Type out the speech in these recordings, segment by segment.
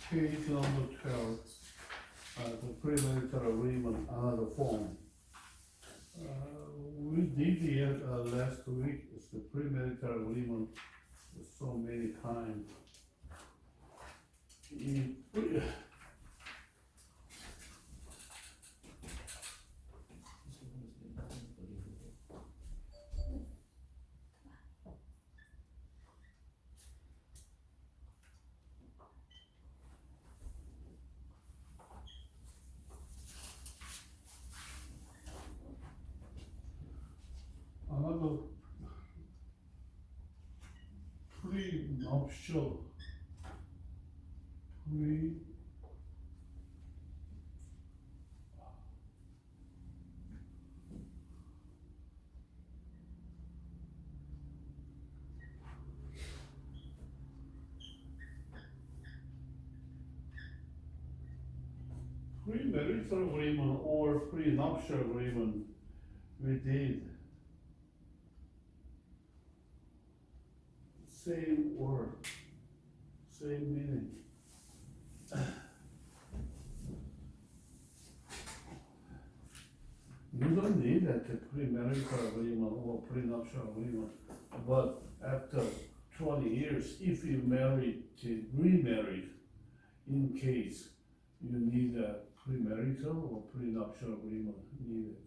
Page number 12, the premarital agreement, another form. We did it last week, it's the premarital agreement so many times. Another prenuptial, premarital agreement or prenuptial agreement, we did. Same word, same meaning. You don't need a premarital agreement or prenuptial agreement, but after 20 years, if you remarried, in case you need a premarital or prenuptial agreement needed.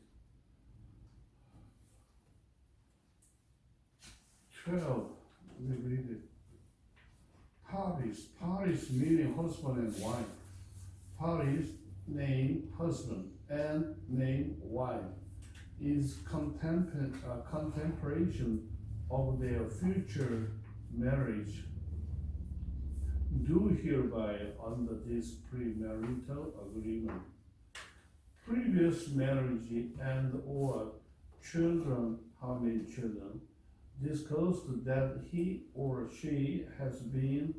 12. We read it. Parties meaning husband and wife. Parties name husband and name wife is contemplation of their future marriage. Do hereby under this premarital agreement. Previous marriage and or children, how many children? Disclosed that he or she has been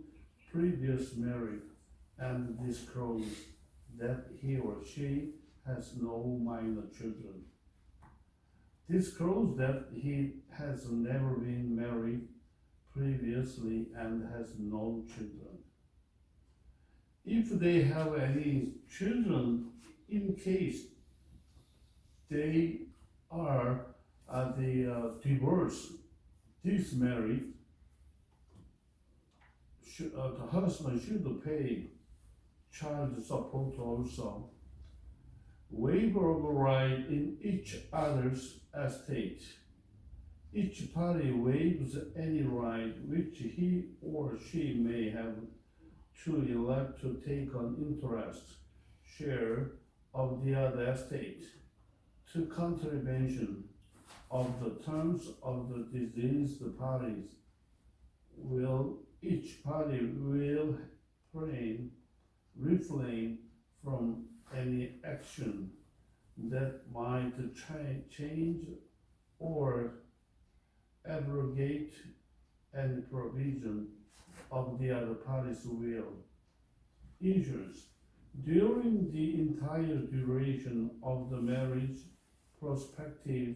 previous married and disclosed that he or she has no minor children. Disclosed that he has never been married previously and has no children. If they have any children, in case they are divorced, dismarried, the husband should pay child support also. Waiver of right in each other's estate. Each party waives any right which he or she may have to elect to take on interest, share of the other estate, to contravention of the terms of the deceased parties. Each party will refrain from any action that might change or abrogate any provision of the other party's will. Insurance. During the entire duration of the marriage, prospective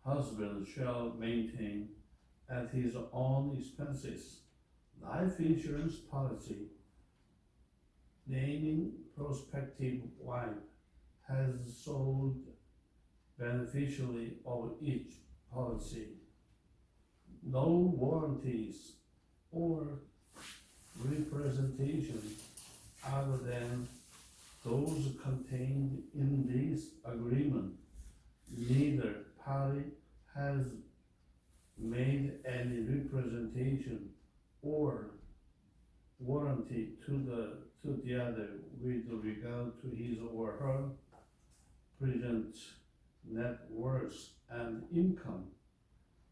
husband shall maintain at his own expenses life insurance policy naming prospective wife has sold beneficially of each policy. No warranties or representation other than those contained in this agreement. Neither party has made any representation or warranty to the other with regard to his or her present net worth and income,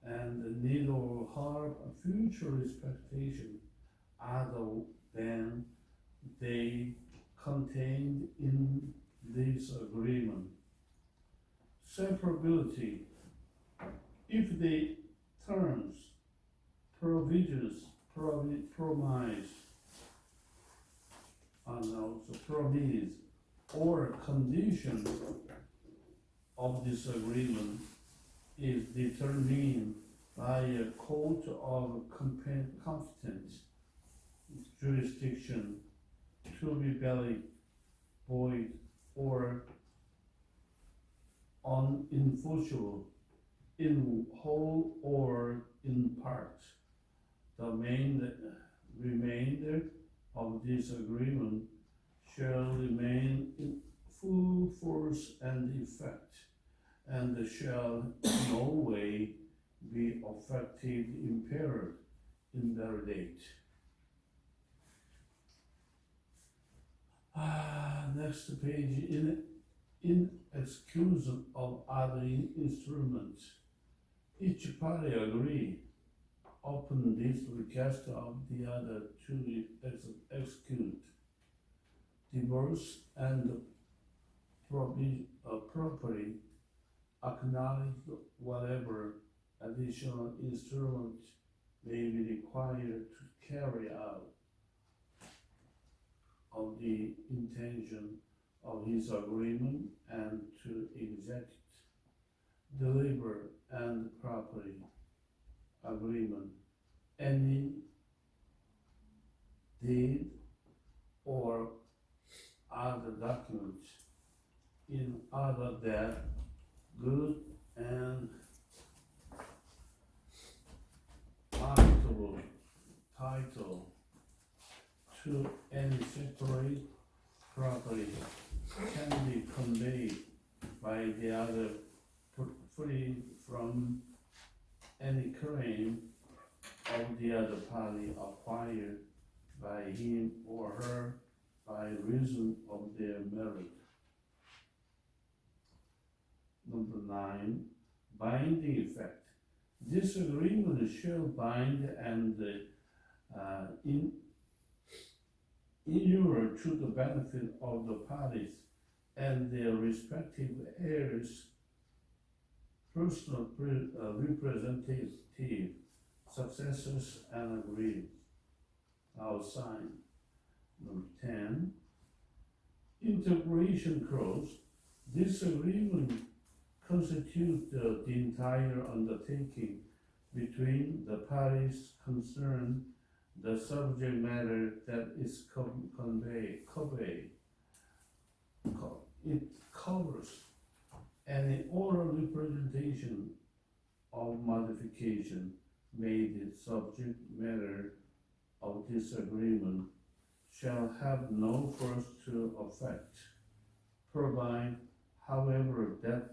and neither harm future expectation other than they contained in this agreement. Separability. If the terms, provisions, promise, or condition of this agreement is determined by a court of competence, jurisdiction to be valid, void, or unenforceable in whole or in part. The main remainder of this agreement shall remain in full force and effect, and shall in no way be affected, impaired, invalidate. Next page, in execution of other instruments, each party agree upon this request of the other to execute, divorce, and properly acknowledge whatever additional instruments may be required to carry out of the intention of his agreement and to execute, deliver, and properly agreement any deed or other documents in order that good and marketable title to any separate property can be conveyed by the other free from any claim of the other party acquired by him or her by reason of their merit. Number 9, binding effect. This agreement shall bind and inure to the benefit of the parties and their respective heirs, personal representative, successors, and agreed. I'll sign. Number 10, integration clause. This agreement constitutes the entire undertaking between the parties concerned, the subject matter that is conveyed. It covers any oral representation of modification made the subject matter of this agreement shall have no first effect, provide, however, that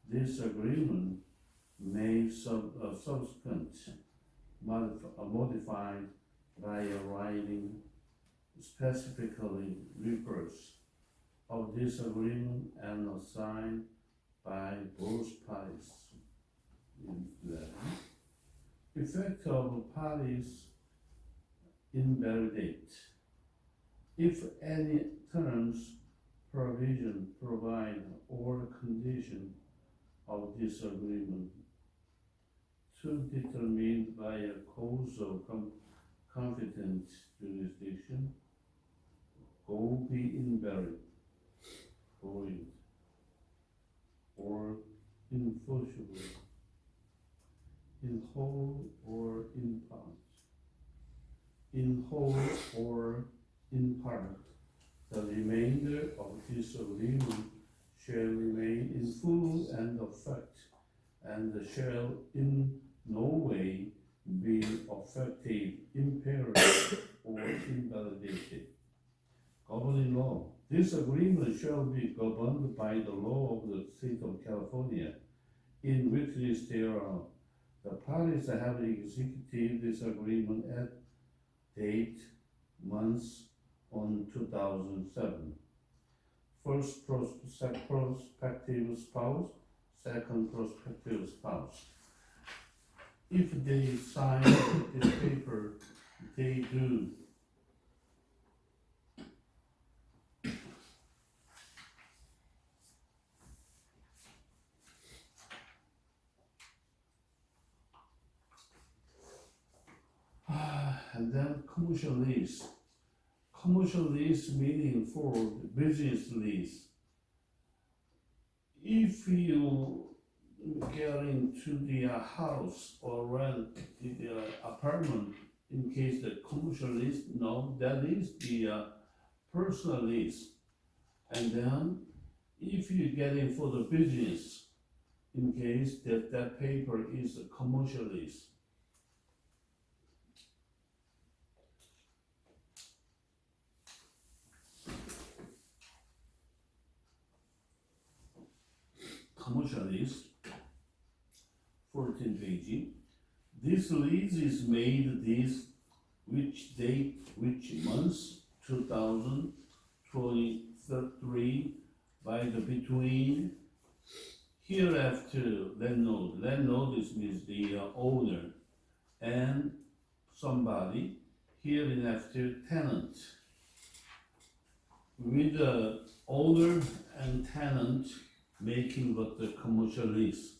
this agreement may subsequent modified by a writing specifically refers of this agreement and assigned by both parties. Effect of parties invalidate. If any terms, provision, provide, or condition of this agreement to determined by a cause of competent jurisdiction, go be invalid, void, or enforceable, in whole or in part. In whole or in part, the remainder of this agreement shall remain in full and effect, and shall in no way be affected, impaired, or invalidated. Governing law. This agreement shall be governed by the law of the state of California, in witness thereof. The parties have executed this agreement at date, months on 2007. First prospective spouse, second prospective spouse. If they sign this paper, they do. And then commercial lease. Commercial lease meaning for business lease. If you get into the house or rent the apartment in case the commercial lease, no, that is the personal lease. And then if you get in for the business, in case that paper is a commercial lease. Commercial lease, 14 page. This lease is made this which date, which month, 2023 by the between hereafter landlord. Landlord is means the owner and somebody, hereinafter tenant. With the owner and tenant making what the commercial lease.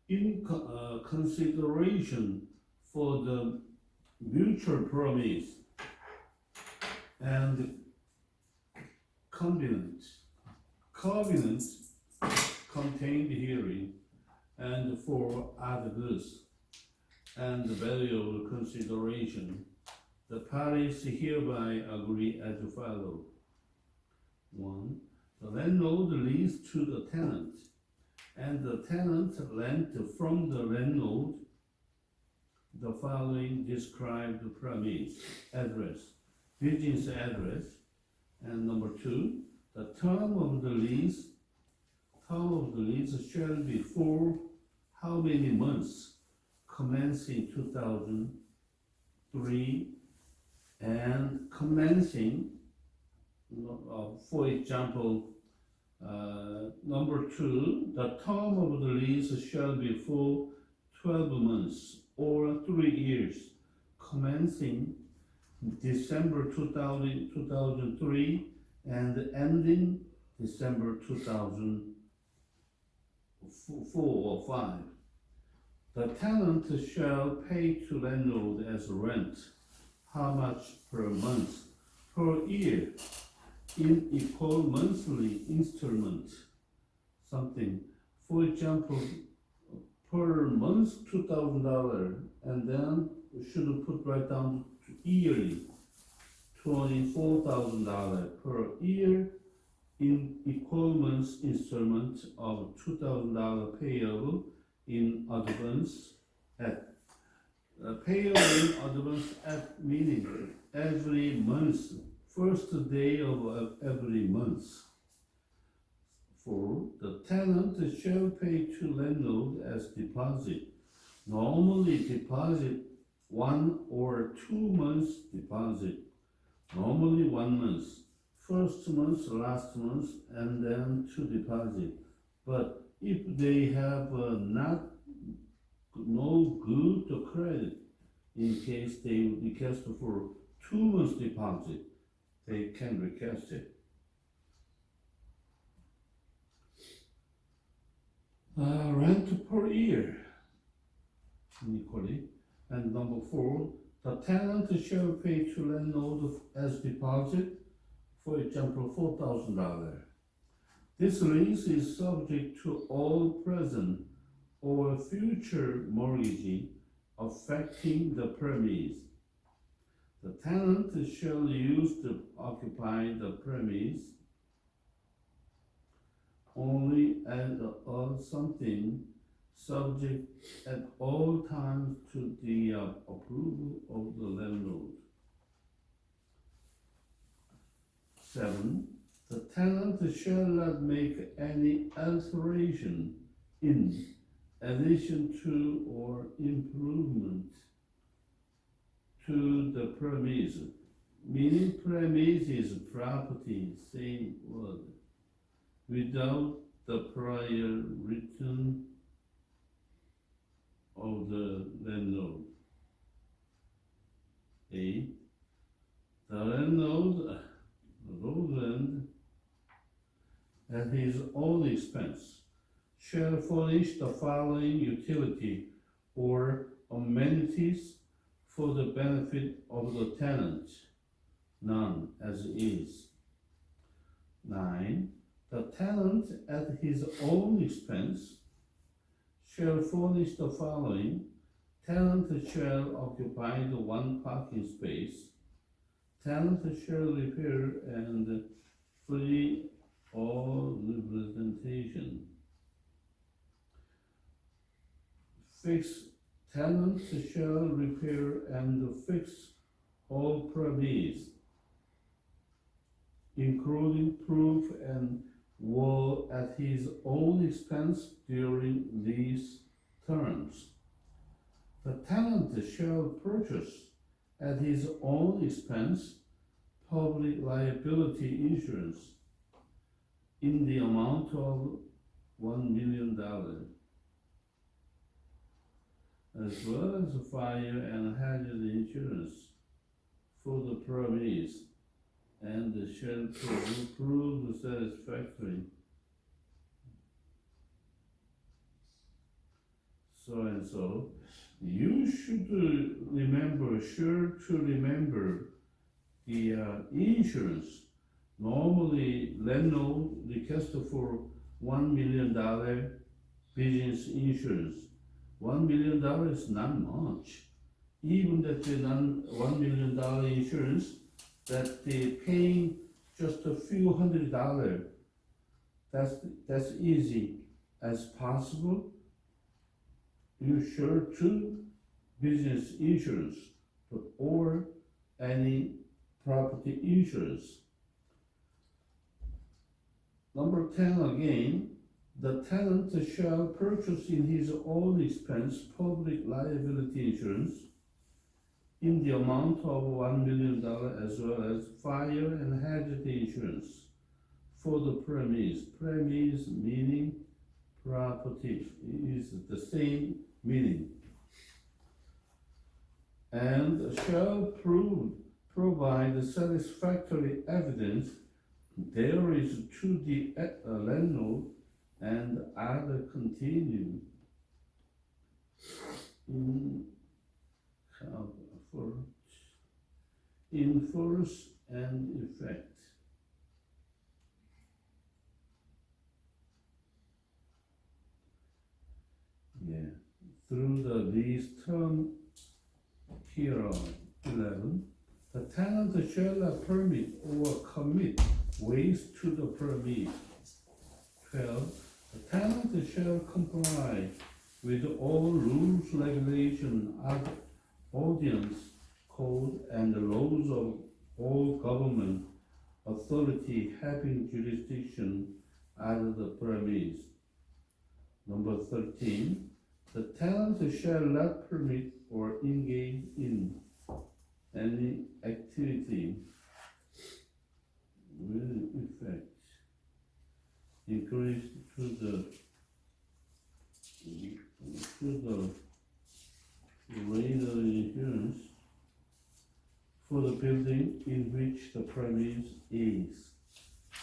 In consideration for the mutual promise and covenants contained herein, and for other goods and the valuable consideration, the parties hereby agree as follows. 1. The landlord leases to the tenant, and the tenant lent from the landlord the following described premise, address, business address, and number 2, the term of the lease shall be for how many months, commencing 2003 and commencing, for example, number 2, the term of the lease shall be for 12 months or 3 years, commencing December 2003 and ending December 2004 or 5. The tenant shall pay to landlord as rent, how much per month, per year, in equal monthly installment, something. For example, per month $2,000, and then we should put right down to yearly $24,000 per year in equal months installment of $2,000 payable in advance at payable in advance at meaning every month, first day of every month. 4. The tenant shall pay to landlord as deposit. Normally deposit 1 or 2 months deposit. Normally 1 month. First month, last month, and then 2 deposit. But if they have no good credit, in case they request for 2 months deposit, they can request it. Rent per year, equally. And number 4, the tenant shall pay to landlord as deposit, for example, $4,000. This lease is subject to all present or future mortgage affecting the premise. The tenant shall use to occupy the premise only as something subject at all times to the approval of the landlord. 7. The tenant shall not make any alteration in addition to or improvement to the premise, meaning premise is property, same word, without the prior written of the landlord. 8. The landlord, Lordland, at his own expense, shall furnish the following utility or amenities for the benefit of the tenant, none as is. 9. The tenant at his own expense shall furnish the following Tenant shall occupy the one parking space. Tenant shall repair and free all representation. Fix. Tenant shall repair and fix all premise, including roof and wall at his own expense during these terms. The tenant shall purchase at his own expense public liability insurance in the amount of $1 million, as well as fire and hazard insurance for the premise, and shall prove satisfactory. So and so. You should sure to remember the insurance. Normally, landlord requests for $1 million business insurance. $1 million is not much. Even that the $1 million insurance, that they paying just a few $100. That's easy as possible. You sure to business insurance or any property insurance. Number 10 again, the tenant shall purchase in his own expense public liability insurance in the amount of $1 million, as well as fire and hazard insurance for the premise. Premise meaning property is the same meaning. And shall provide satisfactory evidence there is to the landlord and other continue in force and effect. Through these terms here on 11, the tenant shall not permit or commit waste to the premise. 12, the tenant shall comply with all rules, regulations, ordinance, code, and the laws of all government authority having jurisdiction at the premise. Number 13, the tenant shall not permit or engage in any activity with effect increase to the rate of insurance for the building in which the premise is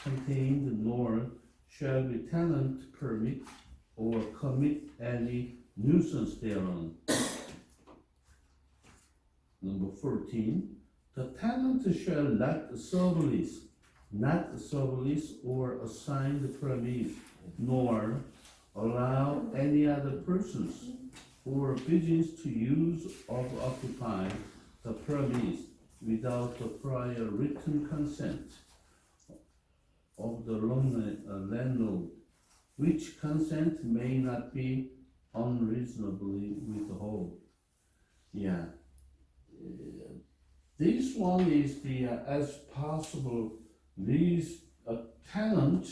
contained, nor shall the tenant permit or commit any nuisance thereon. Number 14, the tenant shall not sublease or assign the premise, nor allow any other persons or business to use or occupy the premise without the prior written consent of the landlord, which consent may not be unreasonably withheld. This one is the as possible. These tenant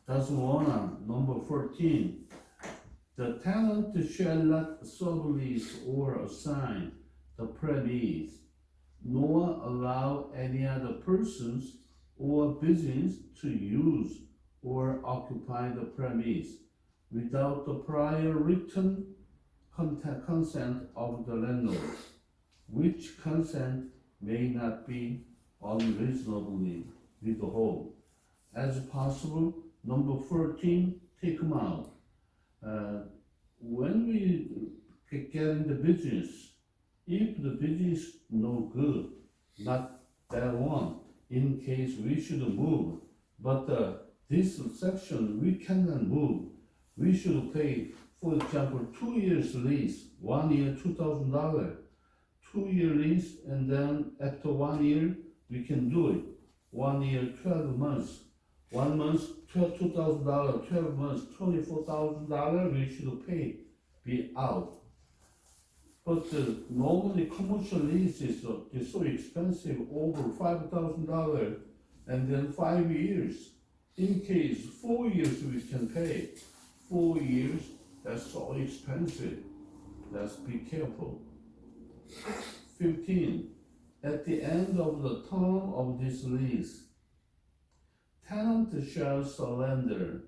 doesn't wanna. Number 14, the tenant shall not sublease or assign the premise, nor allow any other persons or business to use or occupy the premise without the prior written consent of the landlord, which consent may not be unreasonably withheld. As possible. Number 14, take them out. When we get in the business, if the business no good, not that one, in case we should move, but this section we cannot move, we should pay For example, 2 years lease, 1 year $2,000, 2 year lease, and then after 1 year we can do it. 1 year 12 months, 1 month $2,000, 12 months $24,000 we should pay, be out. But normally commercial lease is so expensive, over $5,000, and then 5 years. In case 4 years we can pay. 4 years, that's so expensive. Let's be careful. 15. At the end of the term of this lease, tenant shall surrender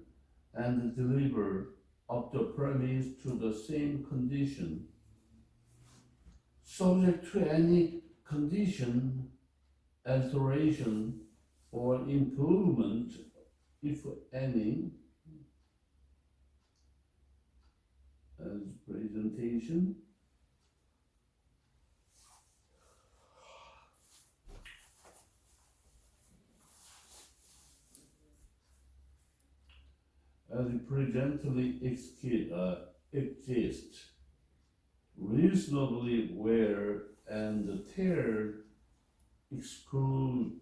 and deliver of the premise to the same condition, subject to any condition, alteration, or improvement, if any, as presentation. As presently exist, reasonably wear and tear exclude.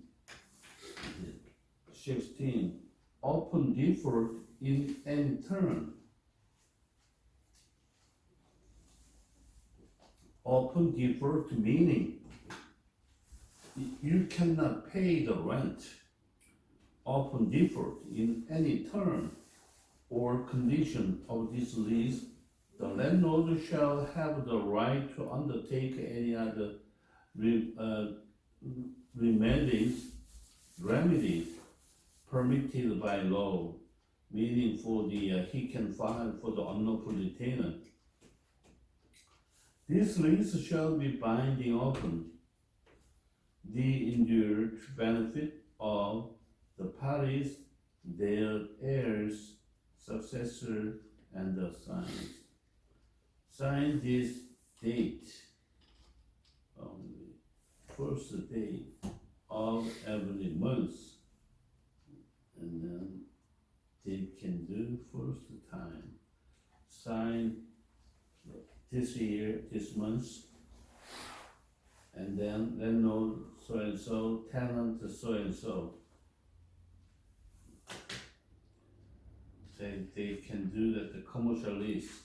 16. Often differ in any term. Often differ to meaning you cannot pay the rent. Often differ in any term or condition of this lease, the landlord shall have the right to undertake any other remedies permitted by law, meaning for he can file for the unlawful tenant. This lease shall be binding upon the injured to benefit of the parties, their heirs, successor, and the signs. Sign this date, first day of every month, and then they can do first time. Sign this year, this month, and then landlord so and so, tenant so and so. They can do that. The commercial lease.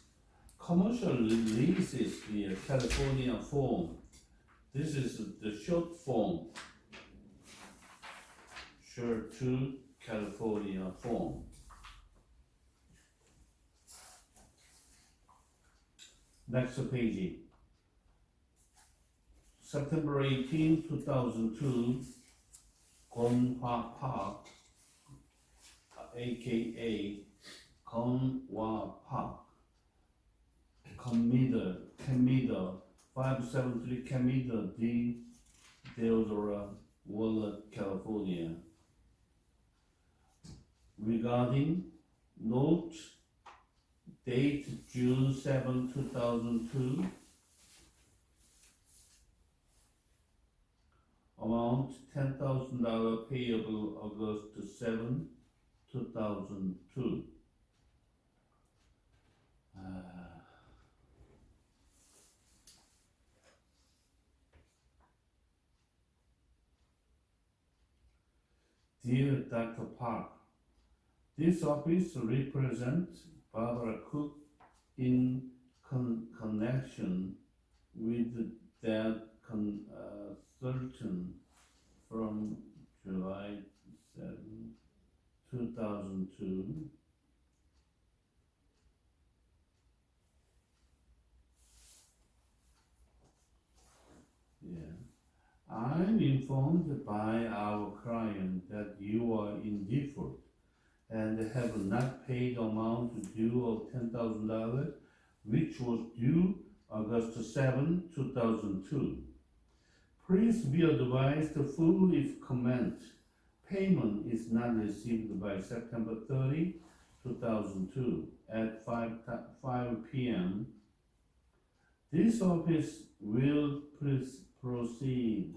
Commercial lease is the California form. This is the short form. Short to California form. Next page. September 18, 2002, Gonhwa Park, aka Gonhwa Park, Camida, 573 Camida D. Deodora, Walnut, California. Regarding note, date June 7, 2002, amount $10,000 payable August 7, 2002. Dear Dr. Park, this office represents Barbara Cook in connection with that consultant from July 7, 2002. I'm informed by our client that you are in default and have not paid the amount due of $10,000, which was due August 7, 2002. Please be advised full if comment payment is not received by September 30, 2002 at 5 p.m. This office will proceed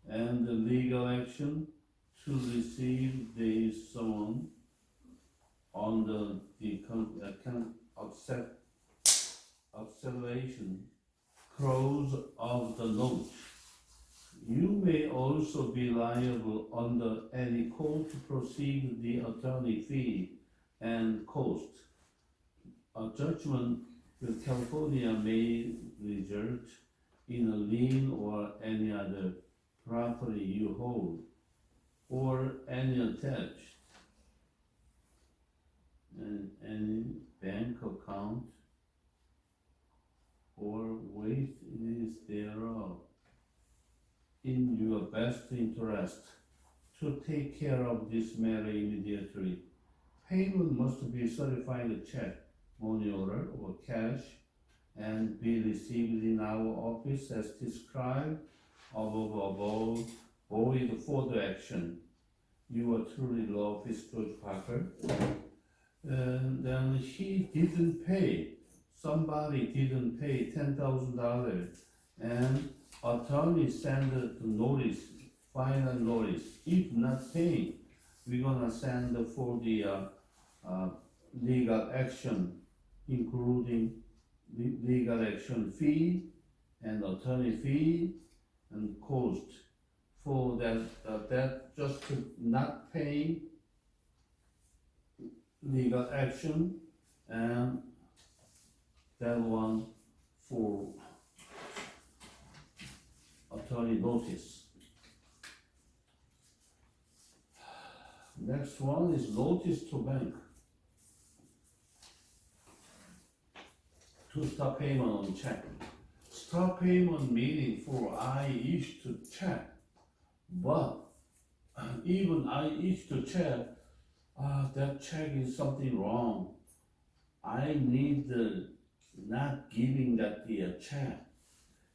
and the legal action to receive the sum on acceleration clause of the note. You may also be liable under any court to proceed the attorney fee and cost. A judgment with California may result in a lien or any other property you hold, or any attached, and any bank account or wages thereof, in your best interest to take care of this matter immediately. Payment must be certified check, money order, or cash, and be received in our office as described above. Avoid further action. You are truly law office George Parker. And then he didn't pay. Somebody didn't pay $10,000, and attorney send the notice, final notice. If not paying, we're gonna send for the legal action, including legal action fee and attorney fee and cost for that just to not pay legal action, and that one for attorney notice. Next one is notice to bank to stop payment on check. Stop payment meaning for I issued check, but even I issued check, that check is something wrong. I need not giving that the check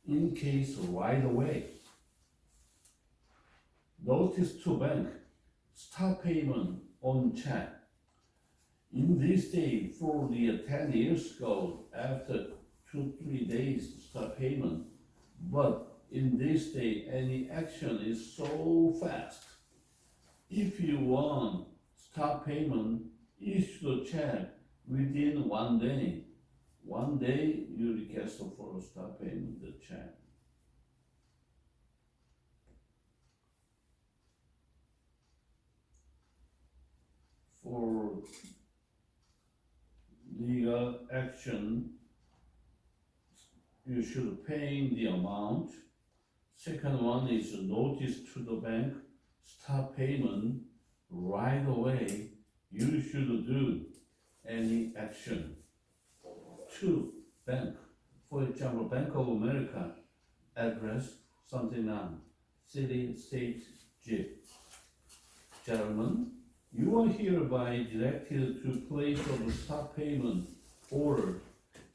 in case right away. Notice to bank, stop payment on check. In this day, for the 10 years ago, after 2-3 days stop payment, but in this day, any action is so fast. If you want stop payment, issue the check within 1 day. 1 day, you request for a stop payment, the check. For legal action, you should pay the amount. Second one is a notice to the bank, stop payment right away. You should do any action. 2, bank. For example, Bank of America, address, something on, city, state, zip. Gentlemen, you are hereby directed to place of stop payment order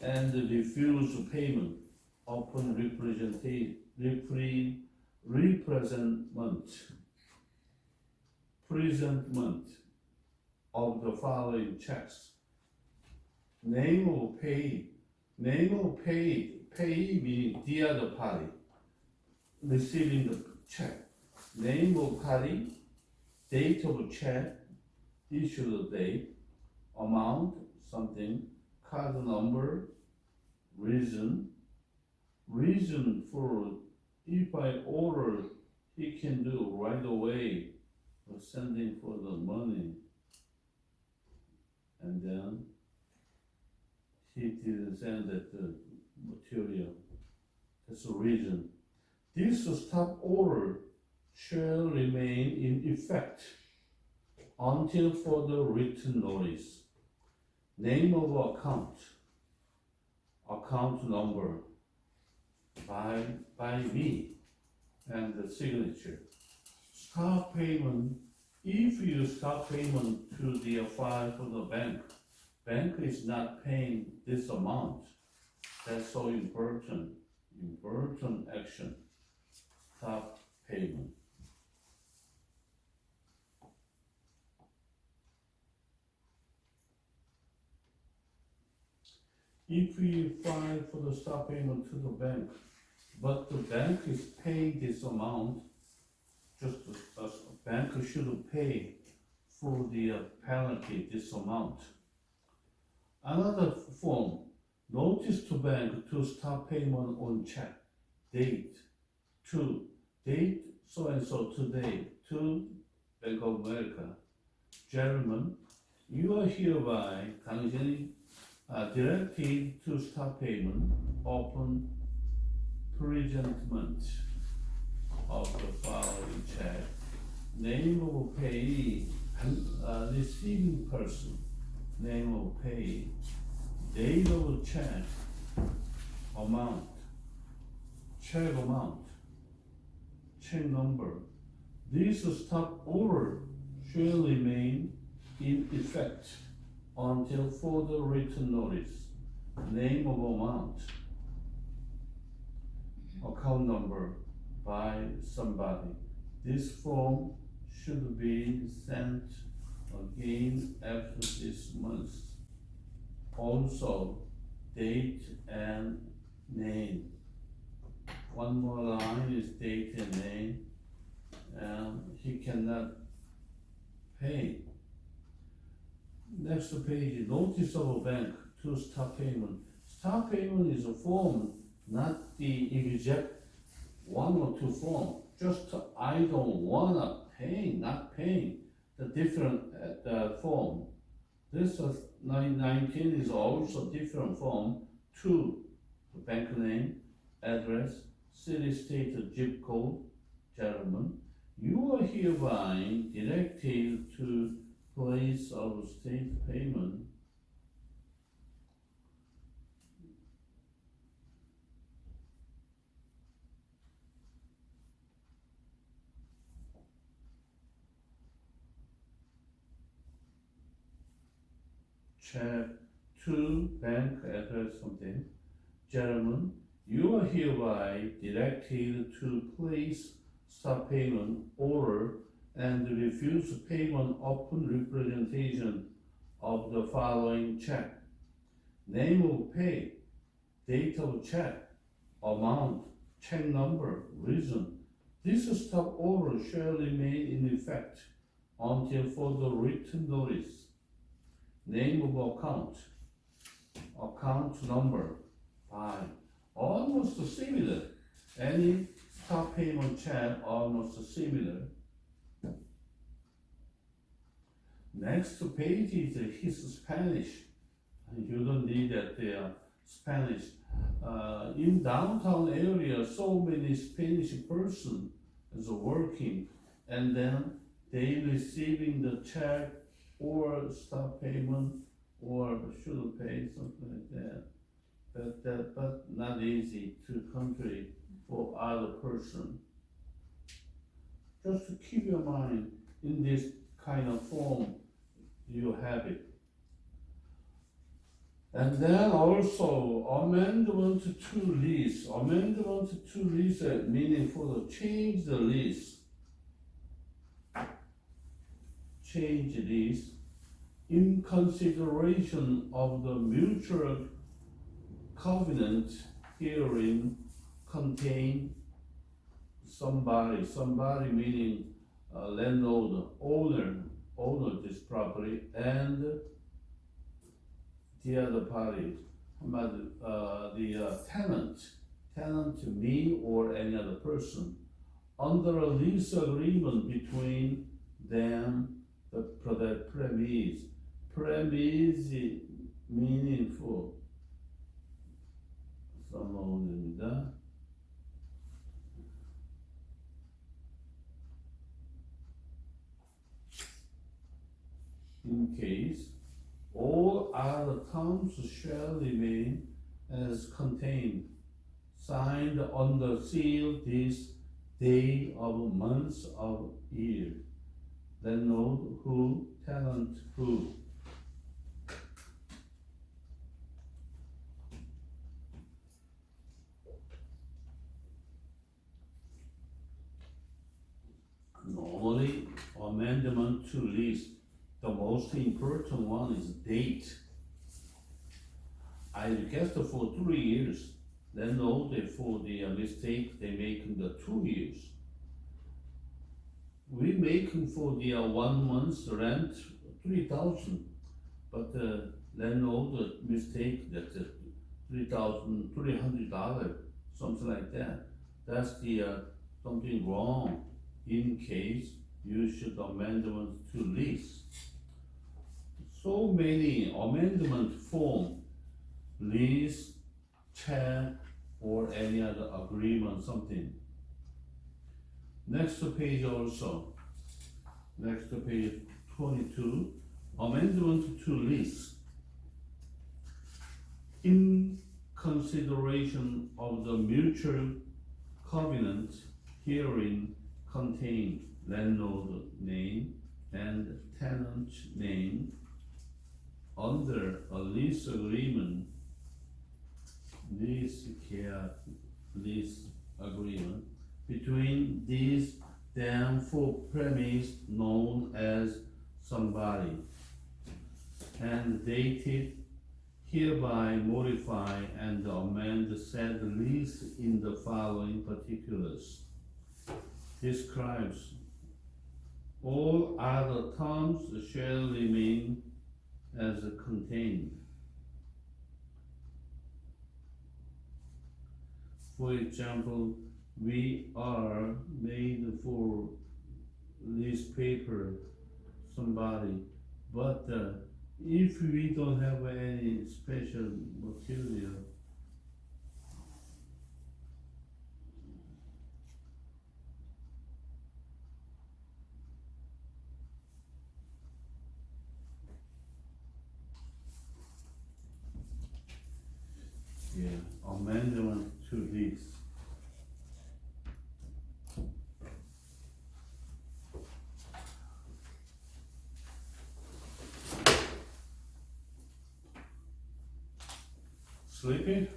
and refuse payment upon presentment of the following checks. Name of payee meaning the other party receiving the check. Name of party, date of check, issue date, amount, something, card number, reason for if I order, he can do right away for sending for the money, and then he didn't send that material. That's the reason. This stop order shall remain in effect until further written notice. Name of account, account number by me, and the signature. Stop payment. If you stop payment to the file for the bank is not paying this amount. That's so important action. Stop payment. If we file for the stop payment to the bank, but the bank is paying this amount, just the bank should pay for the penalty, this amount. Another form, notice to bank to stop payment on check. Date, to date so and so today, to Bank of America. Gentlemen, you are hereby 당신이 directed to stop payment upon presentment of the following check. Name of payee, receiving person, name of payee, date of check, amount, check amount, check number. This stop order shall remain in effect until further written notice. Name of amount, account number by somebody. This form should be sent again after this month. Also, date and name. One more line is date and name, and he cannot pay. Next page, notice of a bank to stop payment. Stop payment is a form, not the exact one or two form. Just I don't wanna pay, not paying. The different form. This 19 is also different form. To the bank name, address, city, state, zip code. Gentlemen, you are hereby directed to place of state payment. Check to bank address something. Gentlemen, you are hereby directed to place stop payment order and refuse payment upon representation of the following check. Name of pay, date of check, amount, check number, reason. This stop order shall remain in effect until further written notice. Name of account, account number, fine. Almost similar. Any stop payment check almost similar. Next page is his Spanish. You don't need that Spanish. In downtown area, so many Spanish person is working, and then they receiving the check or stop payment or should pay something like that. But not easy to country for other person. Just to keep your mind in this kind of form, you have it. And then also amendment to lease. Amendment to lease meaning for the change the lease. Change lease in consideration of the mutual covenant herein contain somebody meaning landlord, owner this property, and the other party, the tenant me or any other person, under a lease agreement between them, the premise meaningful. 써놓습니다. In case all other terms shall remain as contained, signed under seal this day of month of year. Landlord who, tenant who. Normally, amendment to lease, the most important one is date. I request for 3 years, then note for the mistake they make in the 2 years. we making for the 1 month's rent 3,000, but the landlord mistake that $3,300, something like that. That's the something wrong. In case you should amendment to lease. So many amendment form, lease, check, or any other agreement, something. Next page also. Next page 22. Amendment to lease. In consideration of the mutual covenant herein contained landlord name and tenant name under a lease agreement, lease agreement between these then for premise known as somebody, and dated hereby modify and amend said lease in the following particulars. Describes all other terms shall remain as contained. For example, we are made for this paper somebody, but if we don't have any special material, amendment to this. Sleeping?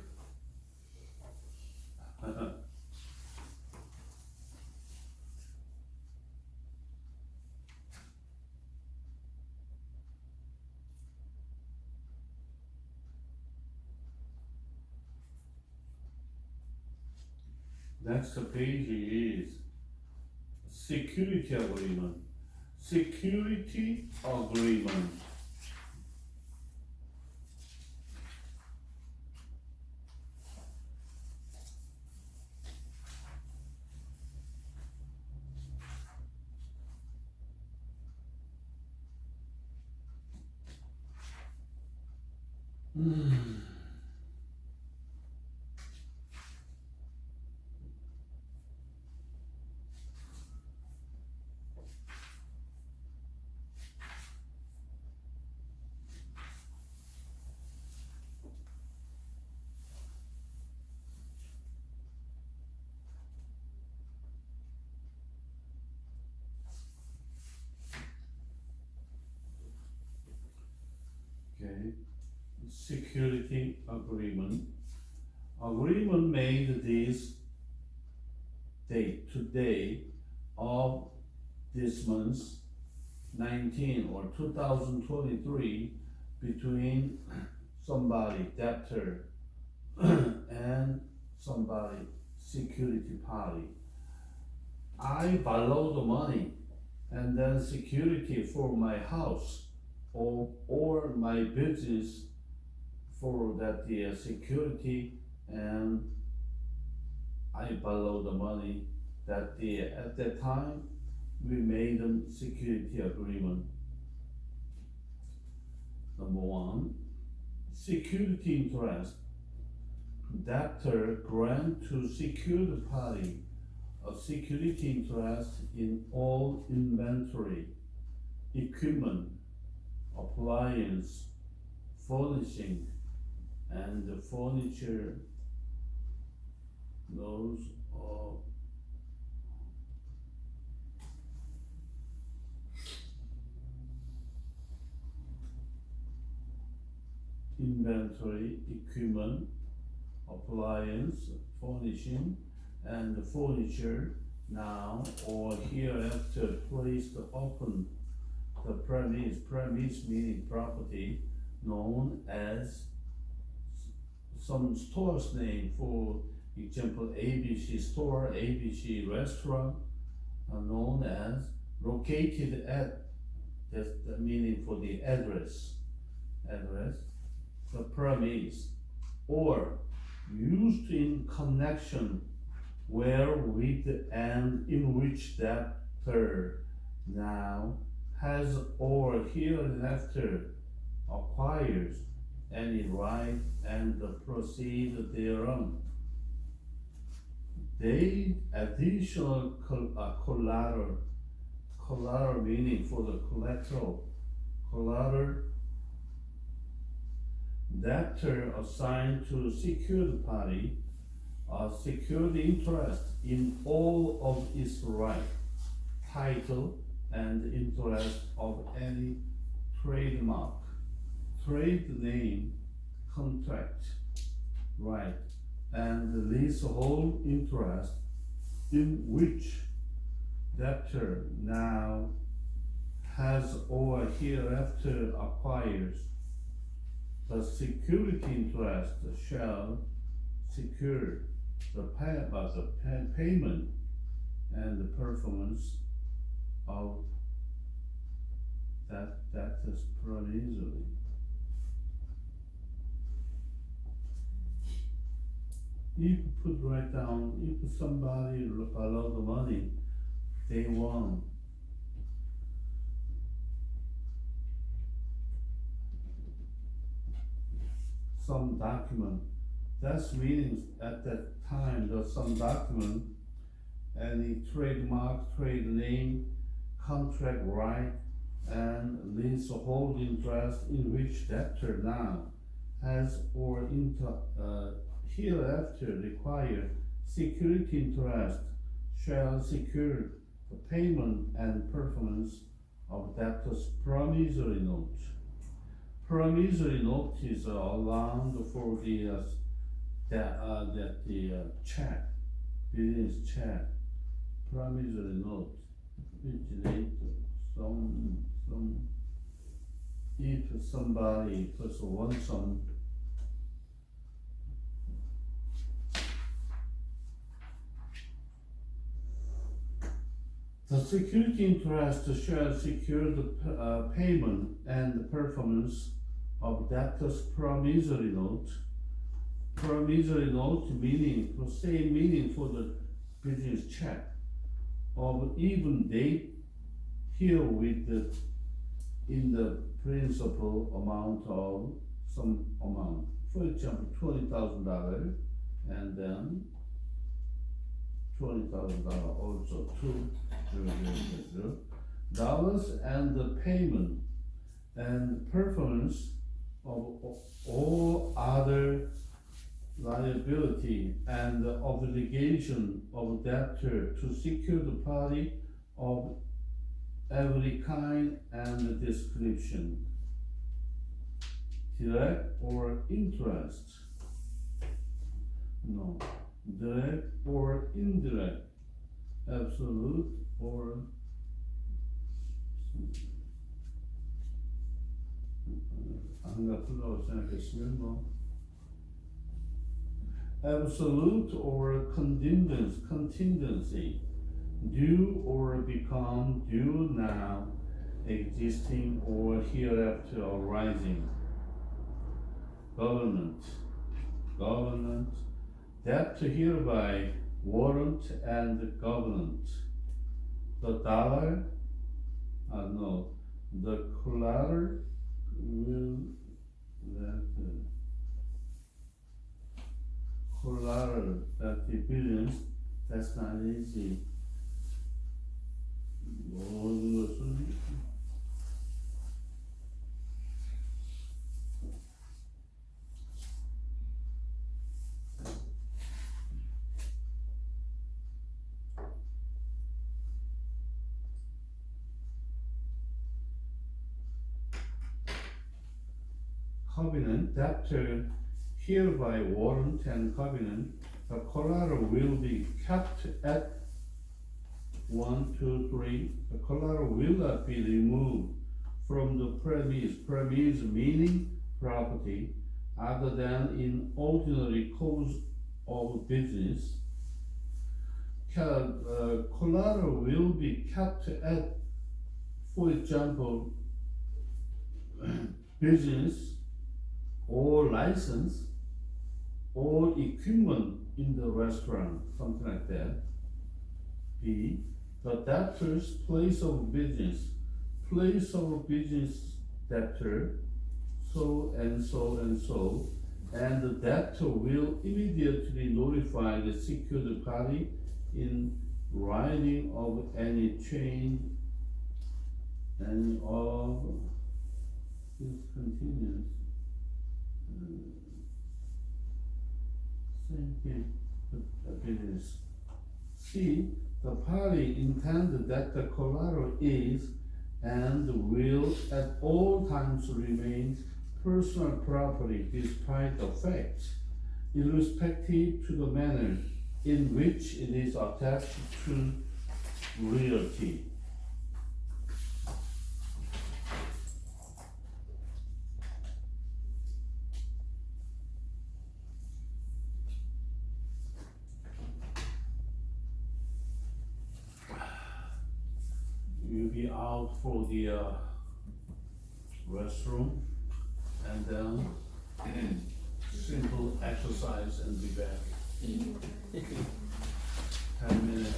Next page is security agreement. Security agreement. Okay, security agreement. Agreement made this date, today of this month, 19 or 2023, between somebody, debtor, and somebody, security party. I borrow the money and then security for my house or my business for that the security, and I borrow the money that the at that time we made a security agreement. Number one, security interest. Debtor grant to secured party a security interest in all inventory, equipment, appliance, furnishing, and the furniture. Those are inventory, equipment, appliance, furnishing, and the furniture now or hereafter placed upon the premise meaning property, known as some store's name, for example ABC store, ABC restaurant, are known as located at, that's the meaning for the address, the premise, or used in connection with and in which debtor now has or hereinafter acquires any right and proceed thereon. They additional collateral meaning for the collateral debtor assigned to secured party a secured interest in all of its right, title, and interest of any trademark, trade name, contract, right, and leasehold interest in which debtor now has or hereafter acquires. The security interest shall secure the payment and the performance of that debtor's promissory. If you put right down, if somebody borrow the money, they want some document. That's meaning at that time there's some document, any trademark, trade name, contract right, and leasehold interest in which debtor now has or hereafter require security interest shall secure the payment and performance of debtor's promissory note. Promissory note is allowed for the check, business check, promissory note, which later if somebody wants some the security interest shall secure the payment and the performance of debtor's promissory note. Promissory note meaning, the same meaning for the business check of even date here with in the principal amount of some amount. For example, $20,000 and then $20,000 also dollars and the payment and performance of all other liability and the obligation of debtor to secure the party of every kind and description, direct or interest, no, direct or indirect, absolute or 한가풀라고 생각했으면 뭐 absolute or contingency, due or become due now, existing or hereafter arising. Government, debt hereby warrant and covenant. The dollar, the collateral will collateral that the billions, that's not easy. 모든 것은 covenant, debtor hereby warrant and covenant, the collateral will be kept at 1, 2, 3. The collateral will not be removed from the premise. Premise meaning property, other than in ordinary course of business. Collateral will be kept at For example, business or license or equipment in the restaurant, something like that. B, the debtor's place of business debtor, so and so and so, and the debtor will immediately notify the secured party in writing of any change and of discontinuance. Same thing, the business. C, the party intended that the collateral is and will at all times remain personal property despite the fact, irrespective to the manner in which it is attached to realty. You'll be out for the restroom and then simple exercise and be back. 10 minutes.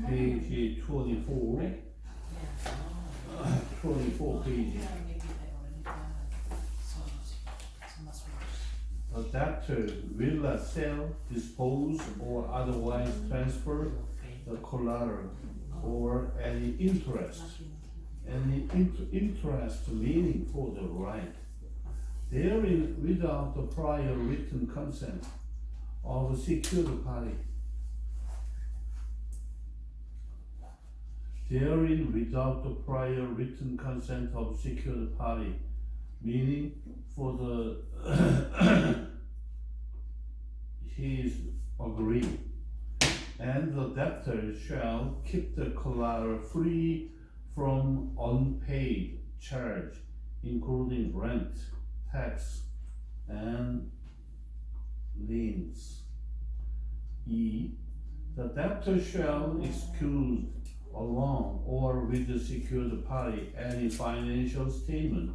Page 24. 24 pages. A debtor will not sell, dispose, or otherwise transfer the collateral or any interest. Interest meaning for the right. Therein without the prior written consent of a secured party. Therein without the prior written consent of secured party, meaning for the he is agreed, and the debtor shall keep the collateral free from unpaid charge, including rent, tax, and liens. E, the debtor shall excuse along or with the secured party any financial statement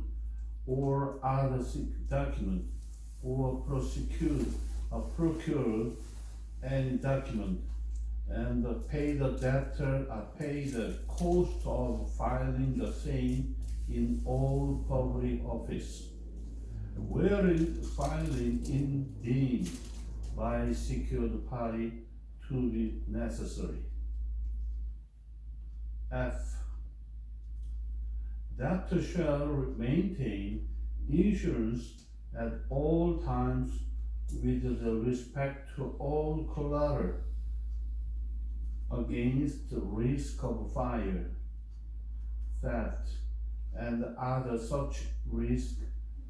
or other document, or procure any document, and pay the debtor pay the cost of filing the same in all public office, wherein filing is deemed by secured party to be necessary. F, debtor shall maintain insurance at all times with the respect to all collateral against the risk of fire, theft, and other such risk,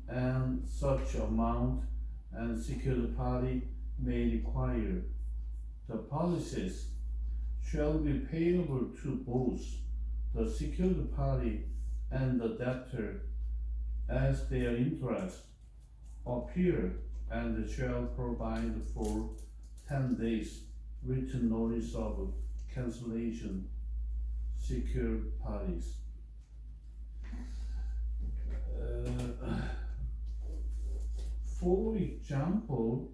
and such amount and secured party may require. The policies shall be payable to both the secured party and the debtor as their interests appear, and shall provide for 10 days written notice of cancellation secured parties. For example,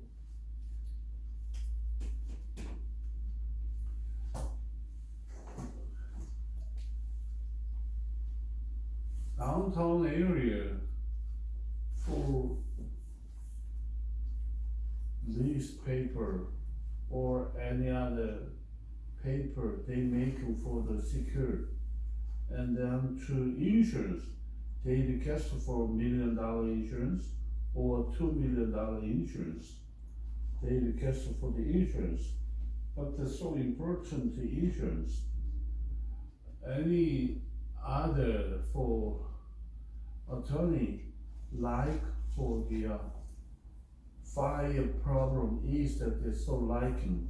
downtown area for newspaper or any other paper they make for the secured, and then to insurance they request for $1 million insurance or $2 million insurance. They request for the insurance, but the so important insurance. Any other for attorney, like for the fire problem, is that they're so liking.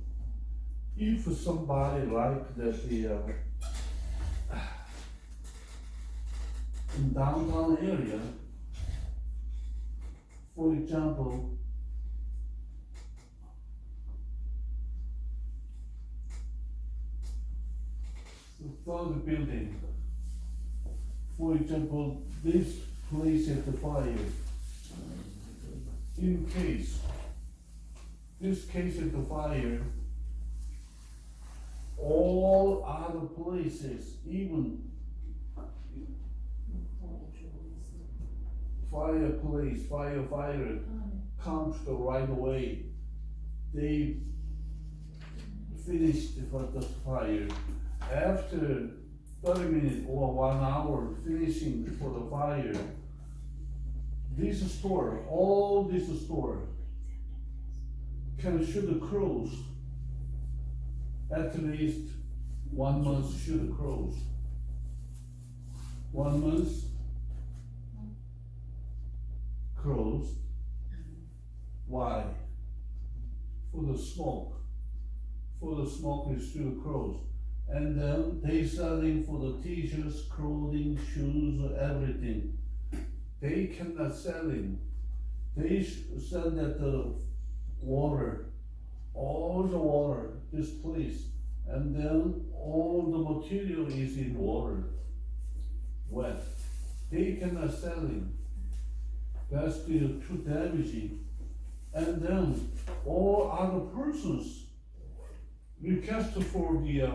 If somebody like that the in downtown area, for example, the third building, for example, this place at the fire, in case, this case at the fire, all other places, even fireplace, firefighter comes the right away. They finished the fire. After 30 minutes or 1 hour finishing for the fire, this store, all this store should close. At least 1 month should close. 1 month closed. Why? For the smoke. For the smoke is still closed. And then they selling for the t-shirts, clothing, shoes, everything. They cannot selling. They sell that the water, all the water, this place, and then all the material is in water, wet. They cannot selling. That's still too damaging. And then all other persons request for the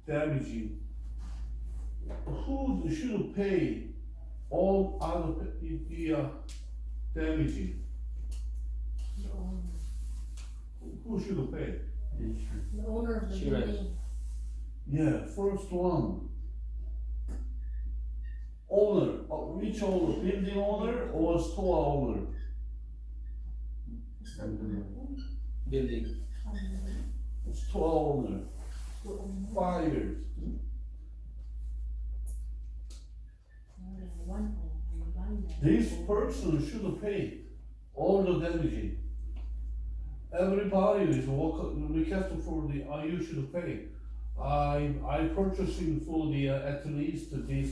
damaging. Who should pay all other the damaging? The owner. Who should pay? The owner of the Sure. building. Yeah, first one. Owner, which owner? Building owner or store owner? Building. Store owner, The owner. fired. One owner. This person should pay all the damaging. Everybody is requesting for the, you should pay. I purchasing for the, at least this,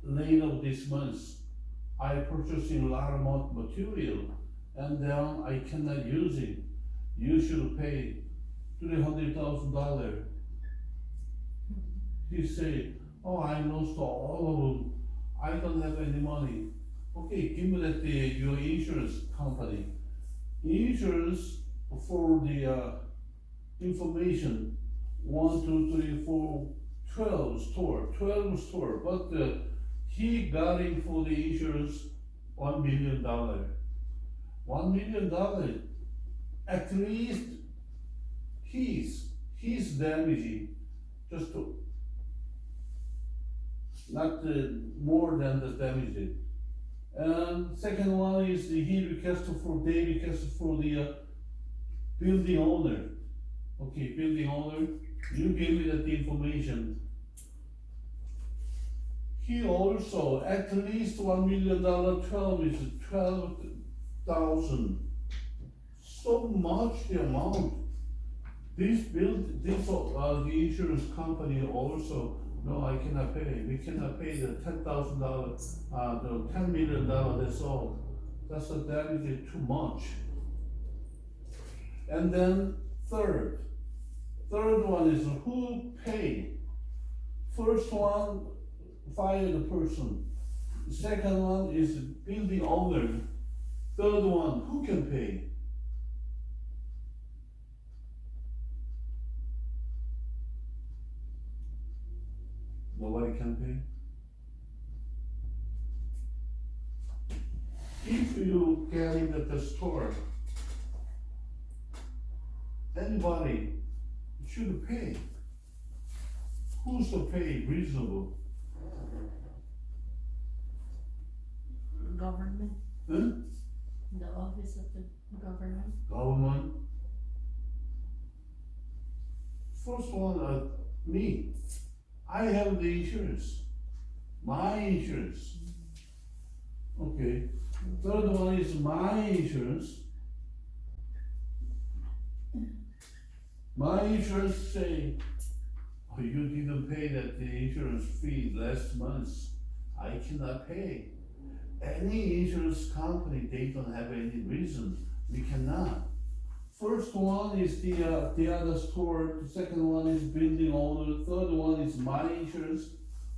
late of this month. I purchasing a lot of material and then I cannot use it. You should pay $300,000. He say, oh, I lost all of them. I don't have any money. Okay, give me that your insurance company. Insurance for the information, 1, 2, 3, 4, 12 store, but he got in for the insurance $1 million. $1 million, at least he's damaging, just to, not more than the damage. And second one is they requested for the building owner. Okay, building owner, you give me that information. He also at least $1 million, 12,000. So much the amount. The insurance company also, no, I cannot pay. We cannot pay the $10,000, the $10 million, that's all. That's the damage too much. And then third one is who pay. First one, fire the person. Second one is building owner. Third one, who can pay? Nobody can pay. If you get in at the store, anybody should pay. Who's to pay reasonable? Government, Huh? the office of the government. Government. First one, me. I have the insurance. My insurance. Okay. Third one is my insurance. My insurance say, you didn't pay that the insurance fee last month. I cannot pay. Any insurance company, they don't have any reason. We cannot. First one is the other store. The second one is building owner. Third one is my insurance.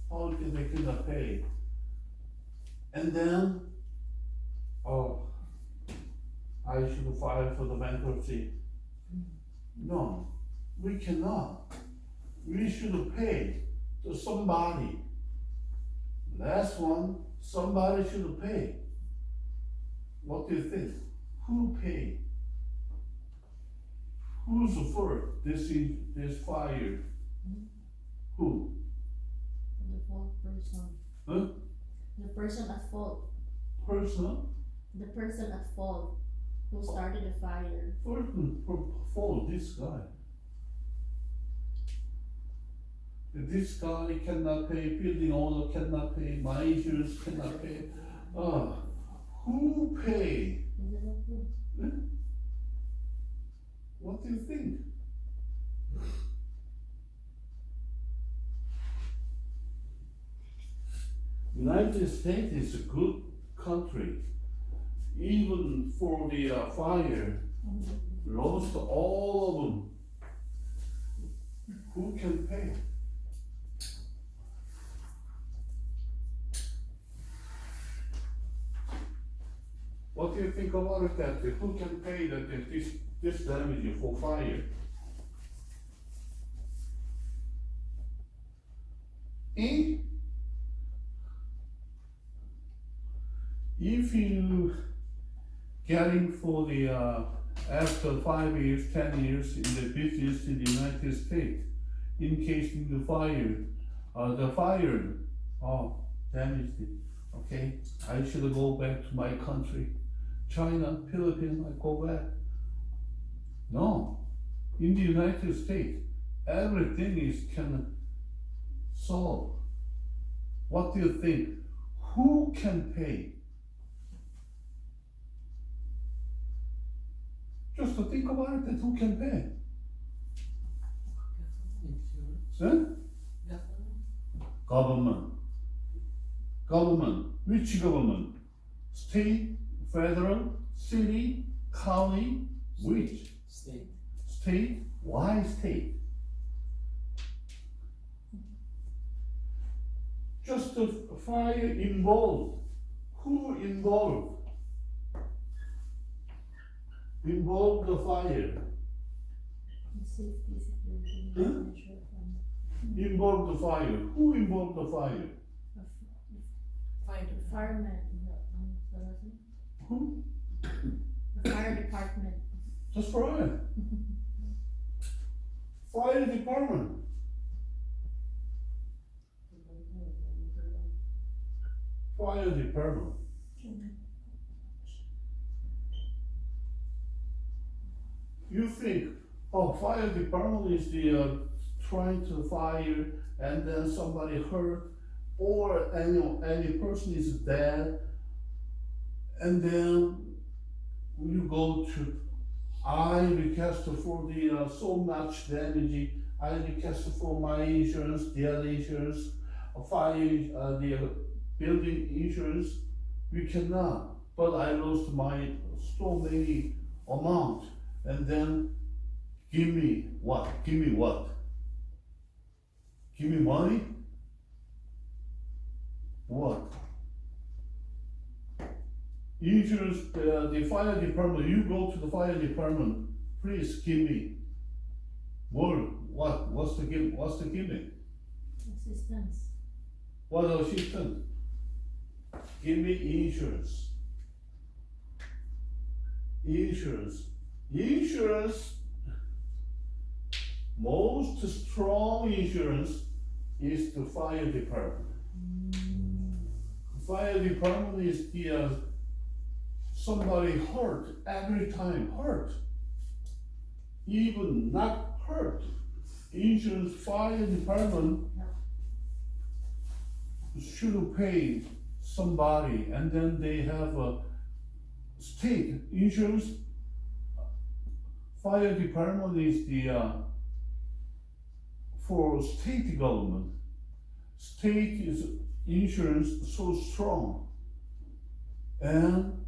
How can they cannot pay? And then, I should file for the bankruptcy. No, we cannot. We should pay to somebody. Last one, somebody should pay. What do you think? Who pay? Who's the first? This fire. Who? The fault person. Huh? The person at fault. Person? The person at fault who started the fire. Person for this guy. This guy cannot pay, building owner cannot pay, my insurance cannot pay. Who pay? Is it okay? What do you think? United States is a good country. Even for the fire, lost all of them. Who can pay? What do you think about it that who can pay that this damage for fire? If you getting for the after 5 years, 10 years in the business in the United States, in case in the fire damaged it. Okay, I should go back to my country, China, Philippines. I go back. No, in the United States, everything is can solve. What do you think? Who can pay? Just to think about it, that who can pay? Huh? Government. Government. Which government? State, federal, city, county, which? State. State? Why state? Just the fire involved. Who involved? Involved the fire. Safety, security, Huh? financial fund. Involved the fire. Who involved the fire? Fireman. Who? The fire department. That's right. Fire department. Fire department. You think, fire department is the trying to fire and then somebody hurt or any person is dead, and then you go to, I request for the so much damage, I request for my insurance, the other insurance, fire, the building insurance. We cannot, but I lost my so many amount, and then give me what? Give me what? Give me money? What? Insurance, the fire department, you go to the fire department, please give me more. What? What's the give? What's the giving? Assistance. What assistance? Give me insurance. Insurance. Insurance, most strong insurance is the fire department. Fire department is the somebody hurt every time, hurt, even not hurt. Insurance fire department should pay somebody, and then they have a state insurance. Fire department is the for state government. State is insurance so strong, and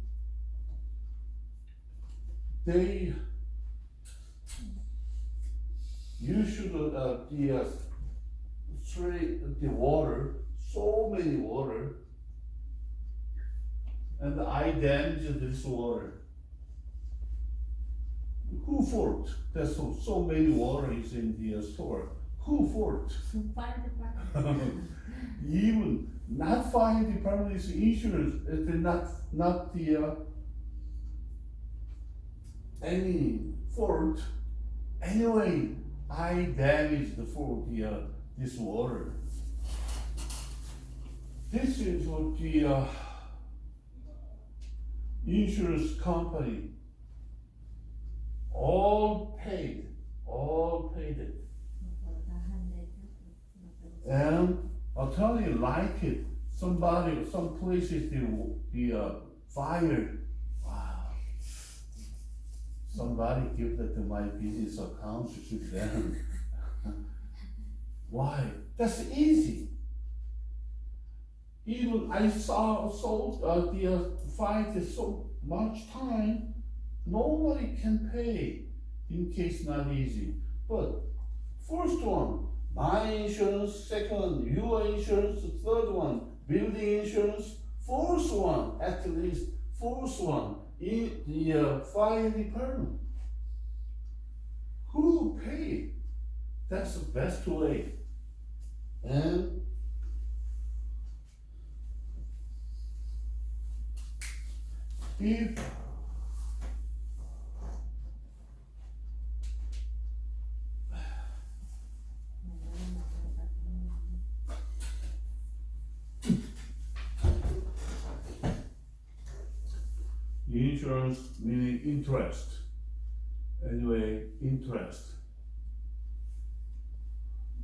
you should the water, so many water, and I damaged this water. Who fault? There's so many water is in the store. Who fault? Fire department. Even not fire department is insurance. It's not the any fault. Anyway, I damaged for the this water. This is what the insurance company all paid it. And attorney like it. Some places the fire. Wow. Somebody give that to my business account to them. Why? That's easy. Even I saw the fight is so much time. Nobody can pay in case not easy. But first one, my insurance, second one, your insurance, third one, building insurance, fourth one, at least fourth one, in the fire department. Who pay? That's the best way. And if insurance meaning interest. Anyway, interest.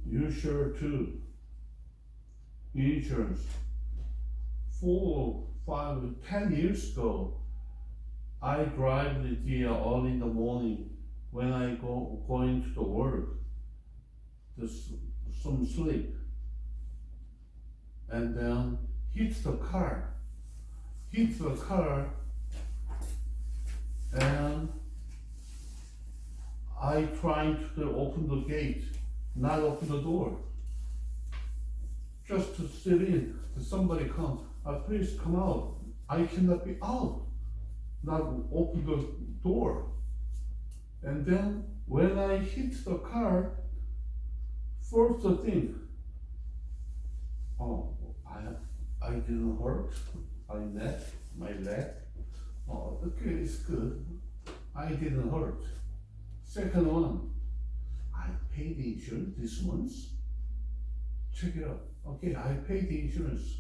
You sure too. Insurance. 4, 5, 10 years ago, I drive the deer early in the morning when I going to the work. There's some sleep. And then hit the car. And I trying to open the gate, not open the door. Just to sit in, somebody come, please come out. I cannot be out, not open the door. And then when I hit the car, first thing, oh, I didn't hurt my leg. Oh, okay, it's good. I didn't hurt. Second one, I paid the insurance this month. Check it out. Okay, I paid the insurance.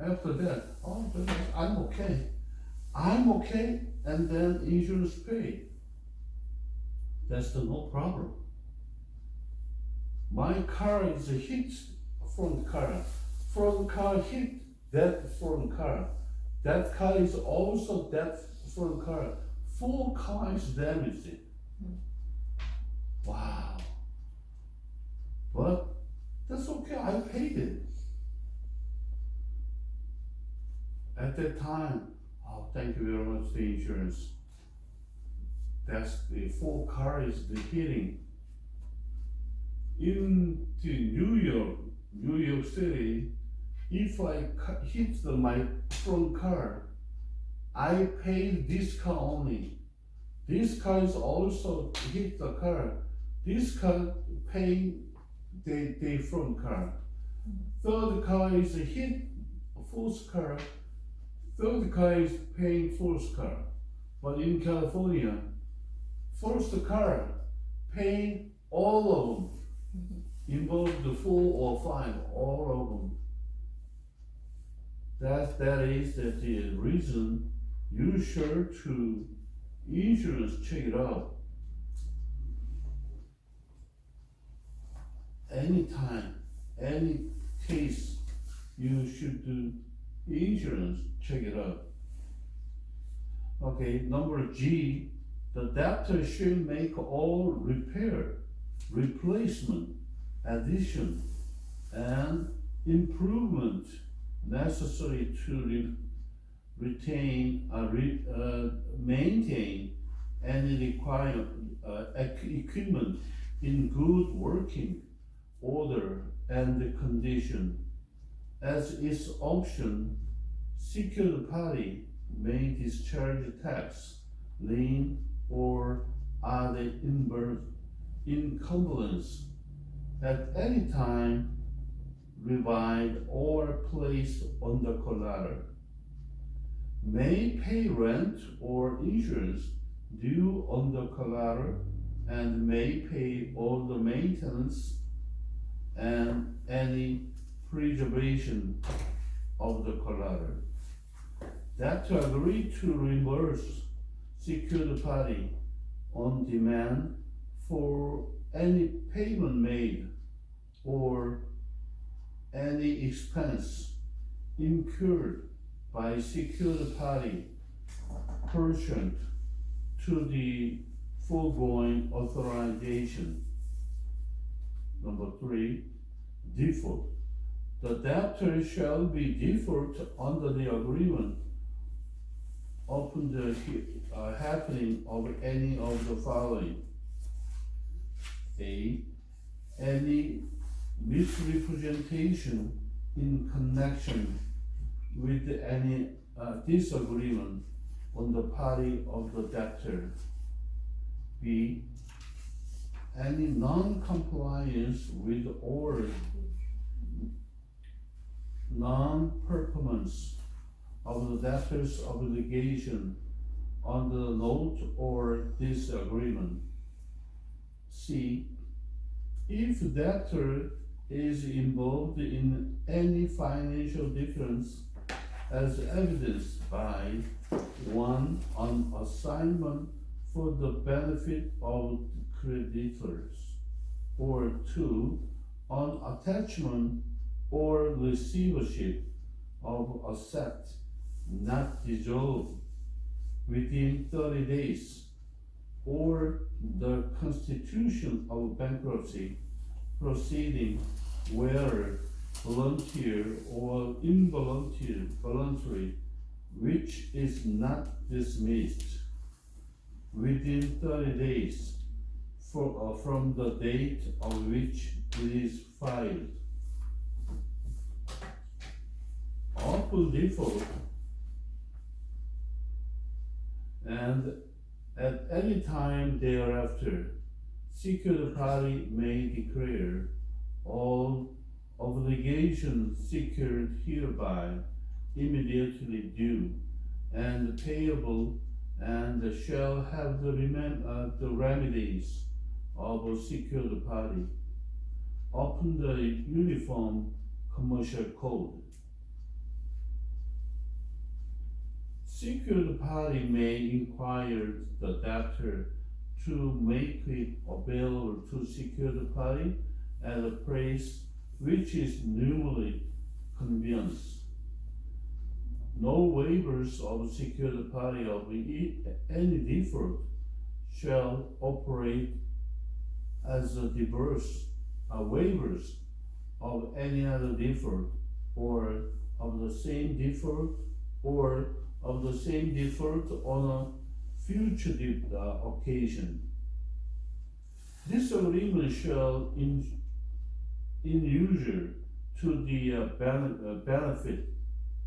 After that, oh, I'm okay. And then insurance paid. That's no problem. My car is hit front car hit that front car. That car is also that front car. 4 cars damaged. Wow. But that's okay, I paid it. At that time, oh, thank you very much, the insurance. That's the 4 cars the hitting. In the New York City, if I hit my front car, I pay this car only. This car is also hit the car. This car paying the front car. Third car is hit fourth car. Third car is paying fourth car. But in California, first car paying all of them. Involve the 4 or 5, all of them. That is the reason you sure to insurance, check it out. Anytime, any case, you should do insurance, check it out. Okay, number G, the debtor should make all repair, replacement, addition and improvement necessary to maintain any required equipment in good working order and condition. As its option, secured party may discharge tax, lien, or other encumbrance at any time revived or placed on the collateral, may pay rent or insurance due on the collateral, and may pay all the maintenance and any preservation of the collateral. Debtor agree to reimburse secured party on demand for any payment made or any expense incurred by secured party pursuant to the foregoing authorization. Number 3, default. The debtor shall be default under the agreement upon the happening of any of the following. A, any misrepresentation in connection with any disagreement on the party of the debtor. B, any non-compliance with or non-performance of the debtor's obligation under the note or this agreement. C, if debtor is involved in any financial difference as evidenced by 1, an assignment for the benefit of creditors, or 2, an attachment or receivership of asset not dissolved within 30 days, or the constitution of bankruptcy proceeding where volunteer or involuntary, which is not dismissed within 30 days from the date on which it is filed. Awful default, and at any time thereafter, secured party may declare all obligations secured hereby immediately due and payable, and shall have the remedies of a secured party upon the Uniform Commercial Code. Secured party may inquire the debtor to make it available to secured party at a place which is normally convenient. No waivers of secured party of any default shall operate as a waivers of any other default, or of the same default, or of the same default on a future occasion. This agreement shall inure to the benefit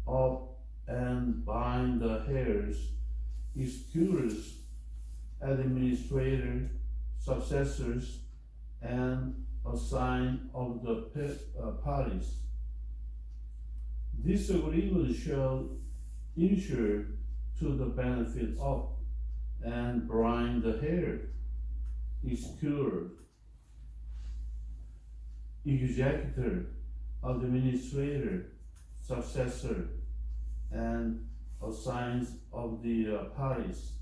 of and bind the heirs, executors, administrator, successors, and assign of the parties. This agreement shall ensure to the benefit of and bind the heir, executor, executor, administrator, successor, and assigns of the parties.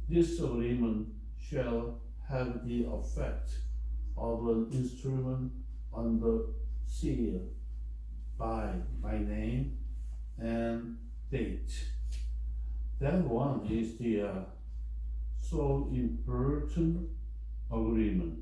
This agreement shall have the effect of an instrument on the seal by my name and date. That one is the so important agreement.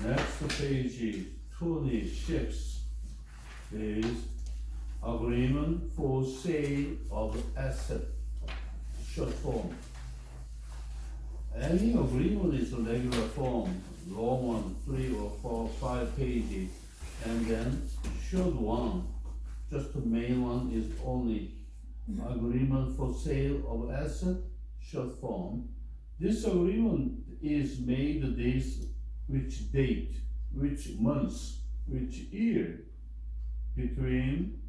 Next page 26 is agreement for sale of asset, short form. Any agreement is a regular form, long one, 3 or 4, 5 pages, and then short one, just the main one is only agreement for sale of asset, short form. This agreement is made this, which date, which months, which year, between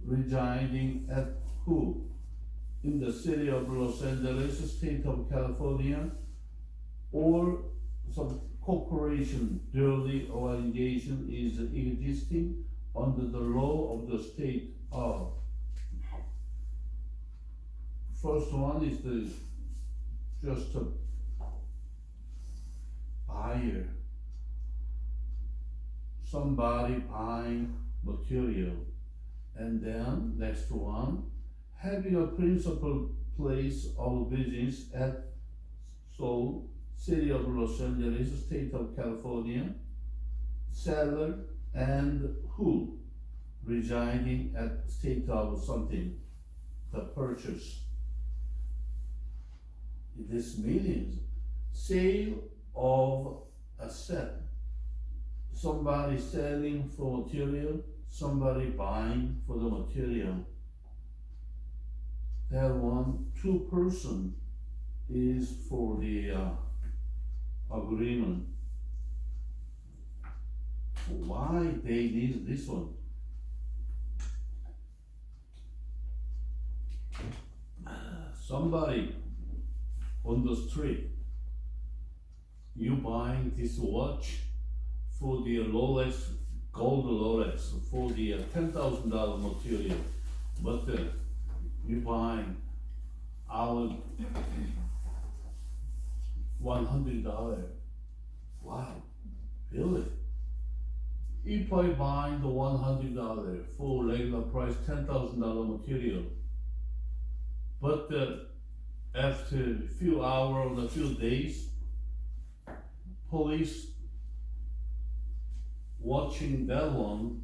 residing at who? In the city of Los Angeles, state of California, or some corporation, duly organization is existing under the law of the state of. First one is just a buyer, somebody buying material, and then next one, having a principal place of business at city of Los Angeles, state of California, seller and who residing at state of something, the purchase. This means sale of asset, somebody selling for material, somebody buying for the material. That one, 2 person is for the agreement. Why they need this one? Somebody on the street, you buying this watch for the Rolex, gold Rolex, for the $10,000 material, but you buying our $100. Wow, really? If I buy the $100 for regular price $10,000 material, but after a few hours or a few days, police watching that one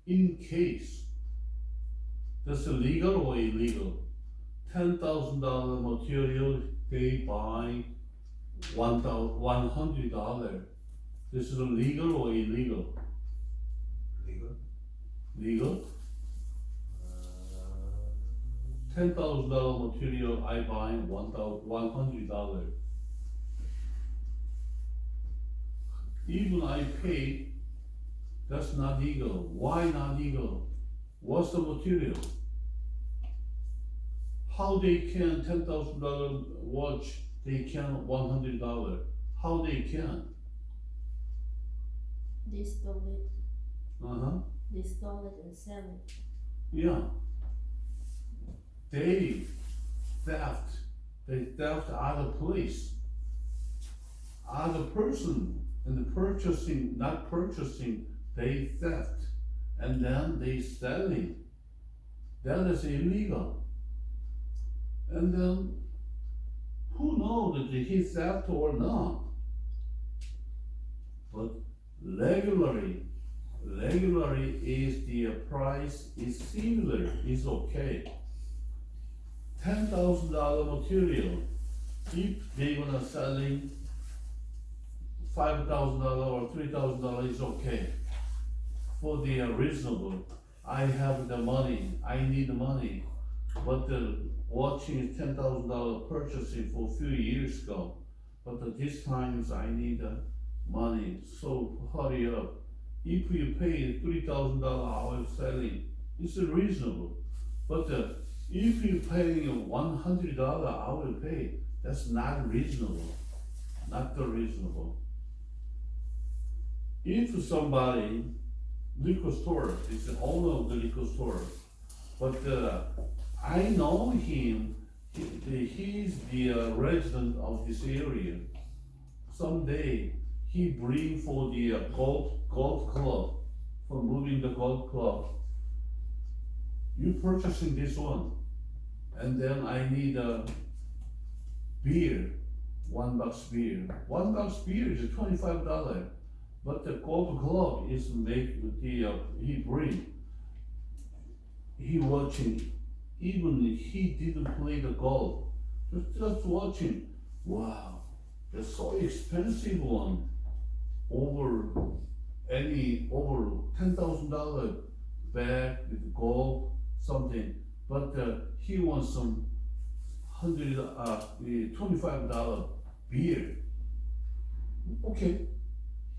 in case that's legal or illegal. $10,000 material, they buy $100. This is legal or illegal? Legal. Legal? $10,000 material, I buy $100. Even I pay, that's not legal. Why not legal? What's the material? How they can $10,000 watch, they can $100? How they can? They stole it. Uh-huh. They stole it and sell it. Yeah. They theft other place, other person, and purchasing, not purchasing, they theft, and then they selling. That is illegal. And then, who knows that he theft or not? But regularly is the price is similar, is okay. $10,000 material, if they gonna selling $5,000 or $3,000 is okay. For the reasonable, I have the money, I need the money, but the watching is $10,000 purchasing for a few years ago, but this times I need money, so hurry up. If you pay $3,000 hour selling, it's reasonable, but if you pay $100 hour pay, that's not reasonable, not reasonable. If somebody, liquor store, is the owner of the liquor store, but I know him, he's the resident of this area. Someday he bring for the golf club, for moving the golf club. You purchasing this one, and then I need a beer 1 box beer. 1 box beer is $25, but the golf club is make the he bring. He watching, even he didn't play the golf, just watching. Wow, that's so expensive one. Over $10,000 bag with golf something, but he wants some $25 beer. Okay,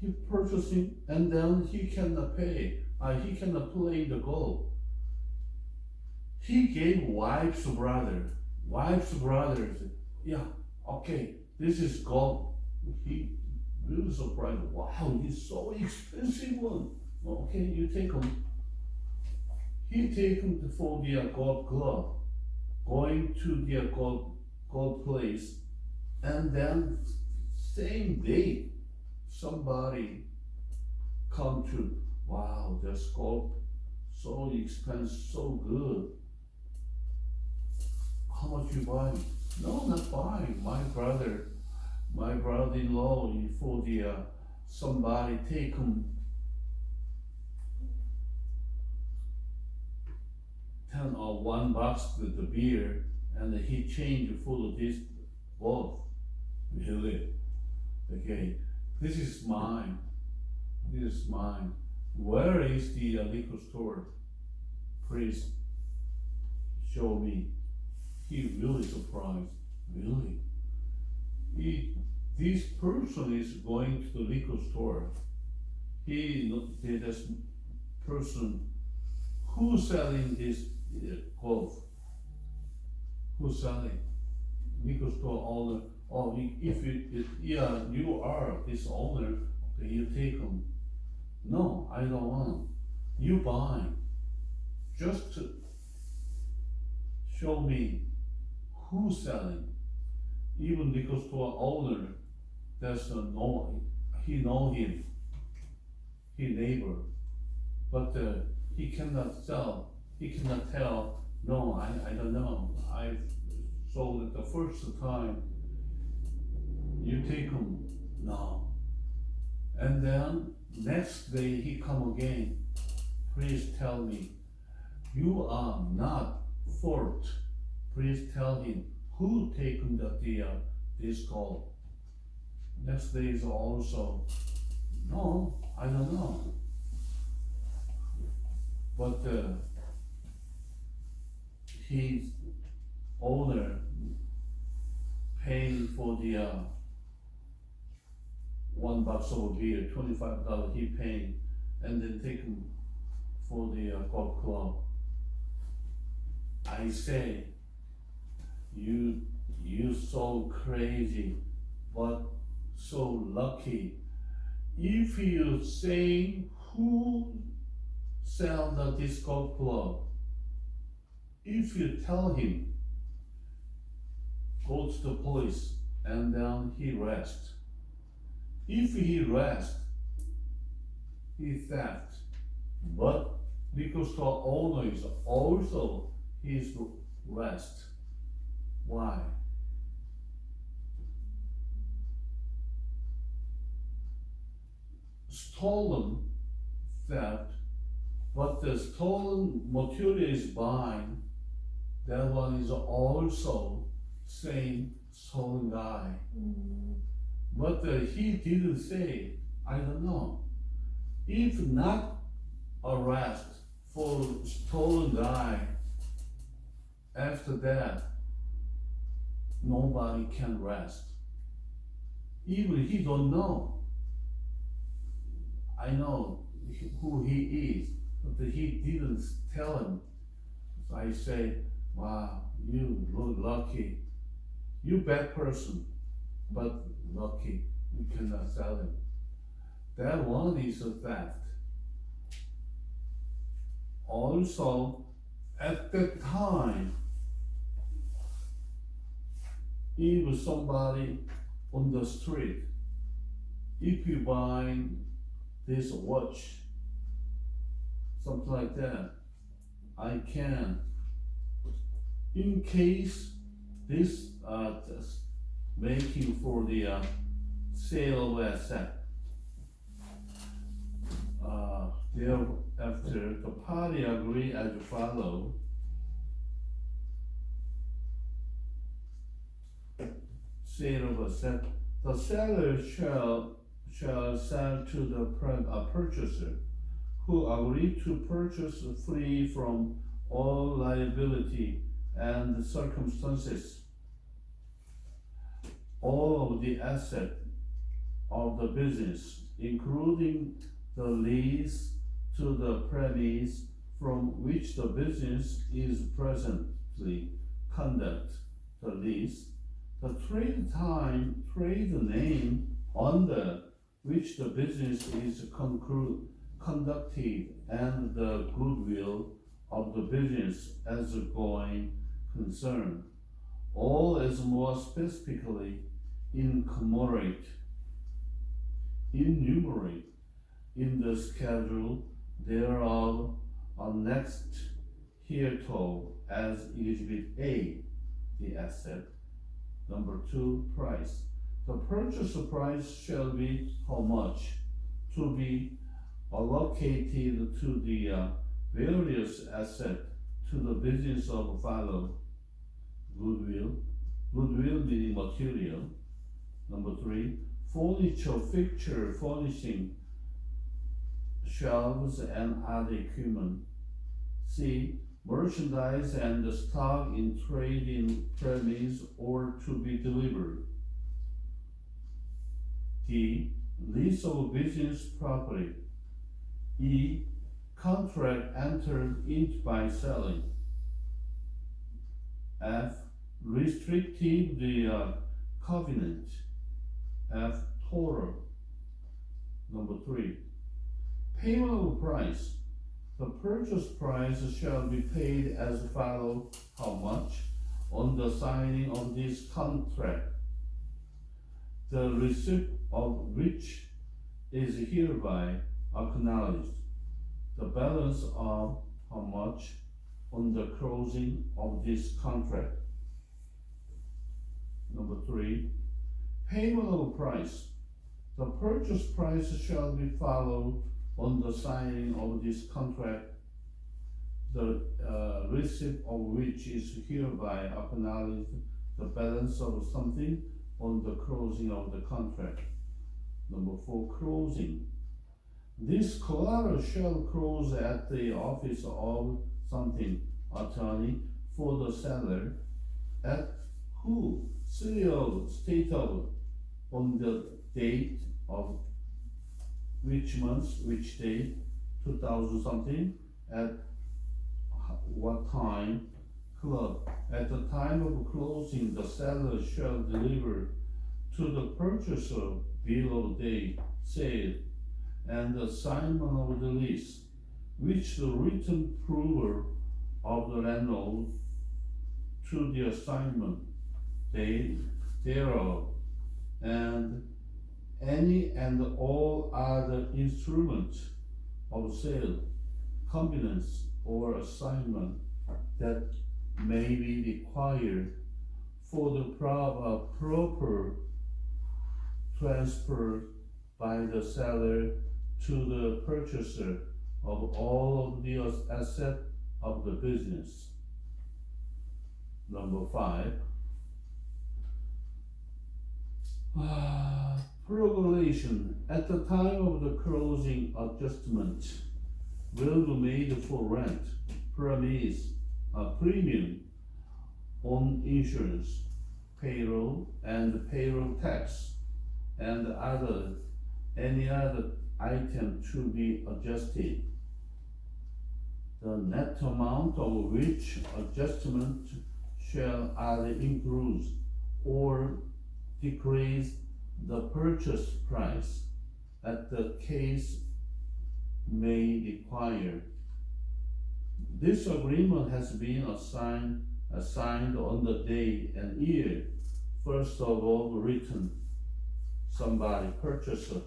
he purchasing and then he cannot pay. He cannot play the golf. He gave wife's brother. Wife's brother said, yeah, okay, this is golf. He really surprised. Wow, it's so expensive one. Okay, you take him. He take him for the golf club, going to the golf place, and then same day, somebody come to, wow, this golf so expensive, so good. How much you buying? No, not buying. My brother-in-law, for the somebody take him 10 or 1 box with the beer, and he changed for this golf. Really? Okay, this is mine. This is mine. Where is the liquor store? Please show me. He really surprised. Really? This person is going to the liquor store. This person who's selling this golf. Who's selling? Liquor store owner. Oh, if you are this owner, okay, you take them. No, I don't want. You buy. Just to show me who's selling. Even liquor store owner, there's no, he know him, he neighbor, but he cannot sell. He cannot tell. No, I don't know. I sold it the first time. You take him. No. And then next day he come again. Please tell me. You are not fault. Please tell him who taken this call. Next day is also, no, I don't know. But his owner paying for the 1 box of beer, $25 he paying, and then take him for the golf club. I say, you so crazy, but so lucky. If you say who sell this golf club, if you tell him, go to the police, and then he rest. If he rest, he theft. But because the owner is also his rest. Why? Stolen theft, but the stolen material is buying, that one is also same stolen guy. But he didn't say, I don't know. If not arrest for stolen guy, after that, nobody can rest. Even he don't know. I know who he is, but he didn't tell him. So I say, wow, you look lucky. You bad person, but lucky. You cannot sell him. That one is a theft. Also, at that time, if somebody on the street, if you buy this watch, something like that, I can, in case this making for the sale of asset. Thereafter, the party agree as follow. Sale of asset. The seller shall sell to the purchaser, who agree to purchase free from all liability and circumstances all of the asset of the business, including the lease to the premise from which the business is presently conduct the lease, the trade name under which the business is conducted, and the goodwill of the business as a going concern, all as more specifically enumerate in the schedule thereof annexed hereto as Exhibit A, the asset. Number 2, price. The purchase price shall be how much to be allocated to the various asset to the business of follow. Goodwill meaning material. Number 3, furniture, fixture, furnishing, shelves and other equipment. C, merchandise and stock in trade in premise or to be delivered. D, lease of business property. E, contract entered into by selling. F, restrictive the covenant. F, total. Number 3, payment of price. The purchase price shall be paid as follows: how much on the signing of this contract, the receipt of which is hereby acknowledged. The balance of how much on the closing of this contract. Number 3, payment of price. The purchase price shall be followed on the signing of this contract, the receipt of which is hereby acknowledged. The balance of something on the closing of the contract. Number 4, closing. This collateral shall close at the office of something attorney for the seller, at who state of on the date of which month, which day, 2000 something, at what time, club. At the time of closing, the seller shall deliver to the purchaser bill of day, sale, and assignment of the lease, which the written prover of the landlord to the assignment date thereof, and any and all other instruments of sale, covenants, or assignment that may be required for the proper transfer by the seller to the purchaser of all of the asset of the business. Number 5, prorogation. At the time of the closing, adjustment will be made for rent, premise, premium on insurance, payroll and payroll tax, and any other item to be adjusted, the net amount of which adjustment shall either increase or decrease the purchase price at the case may require. This agreement has been assigned on the day and year first of all written. Somebody, purchaser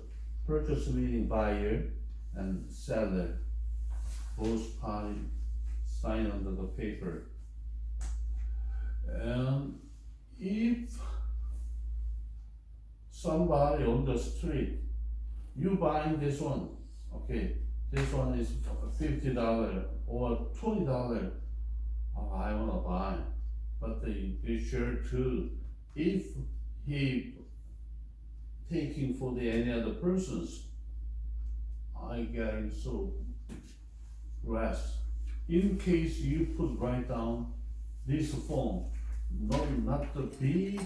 meaning buyer and seller, both parties sign under the paper. And if somebody on the street, you buying this one, okay, this one is $50 or $20. Oh, I wanna buy, but be sure to, if he taking for the any other persons, I guarantee so rest. In case you put write down this form, no, not the B.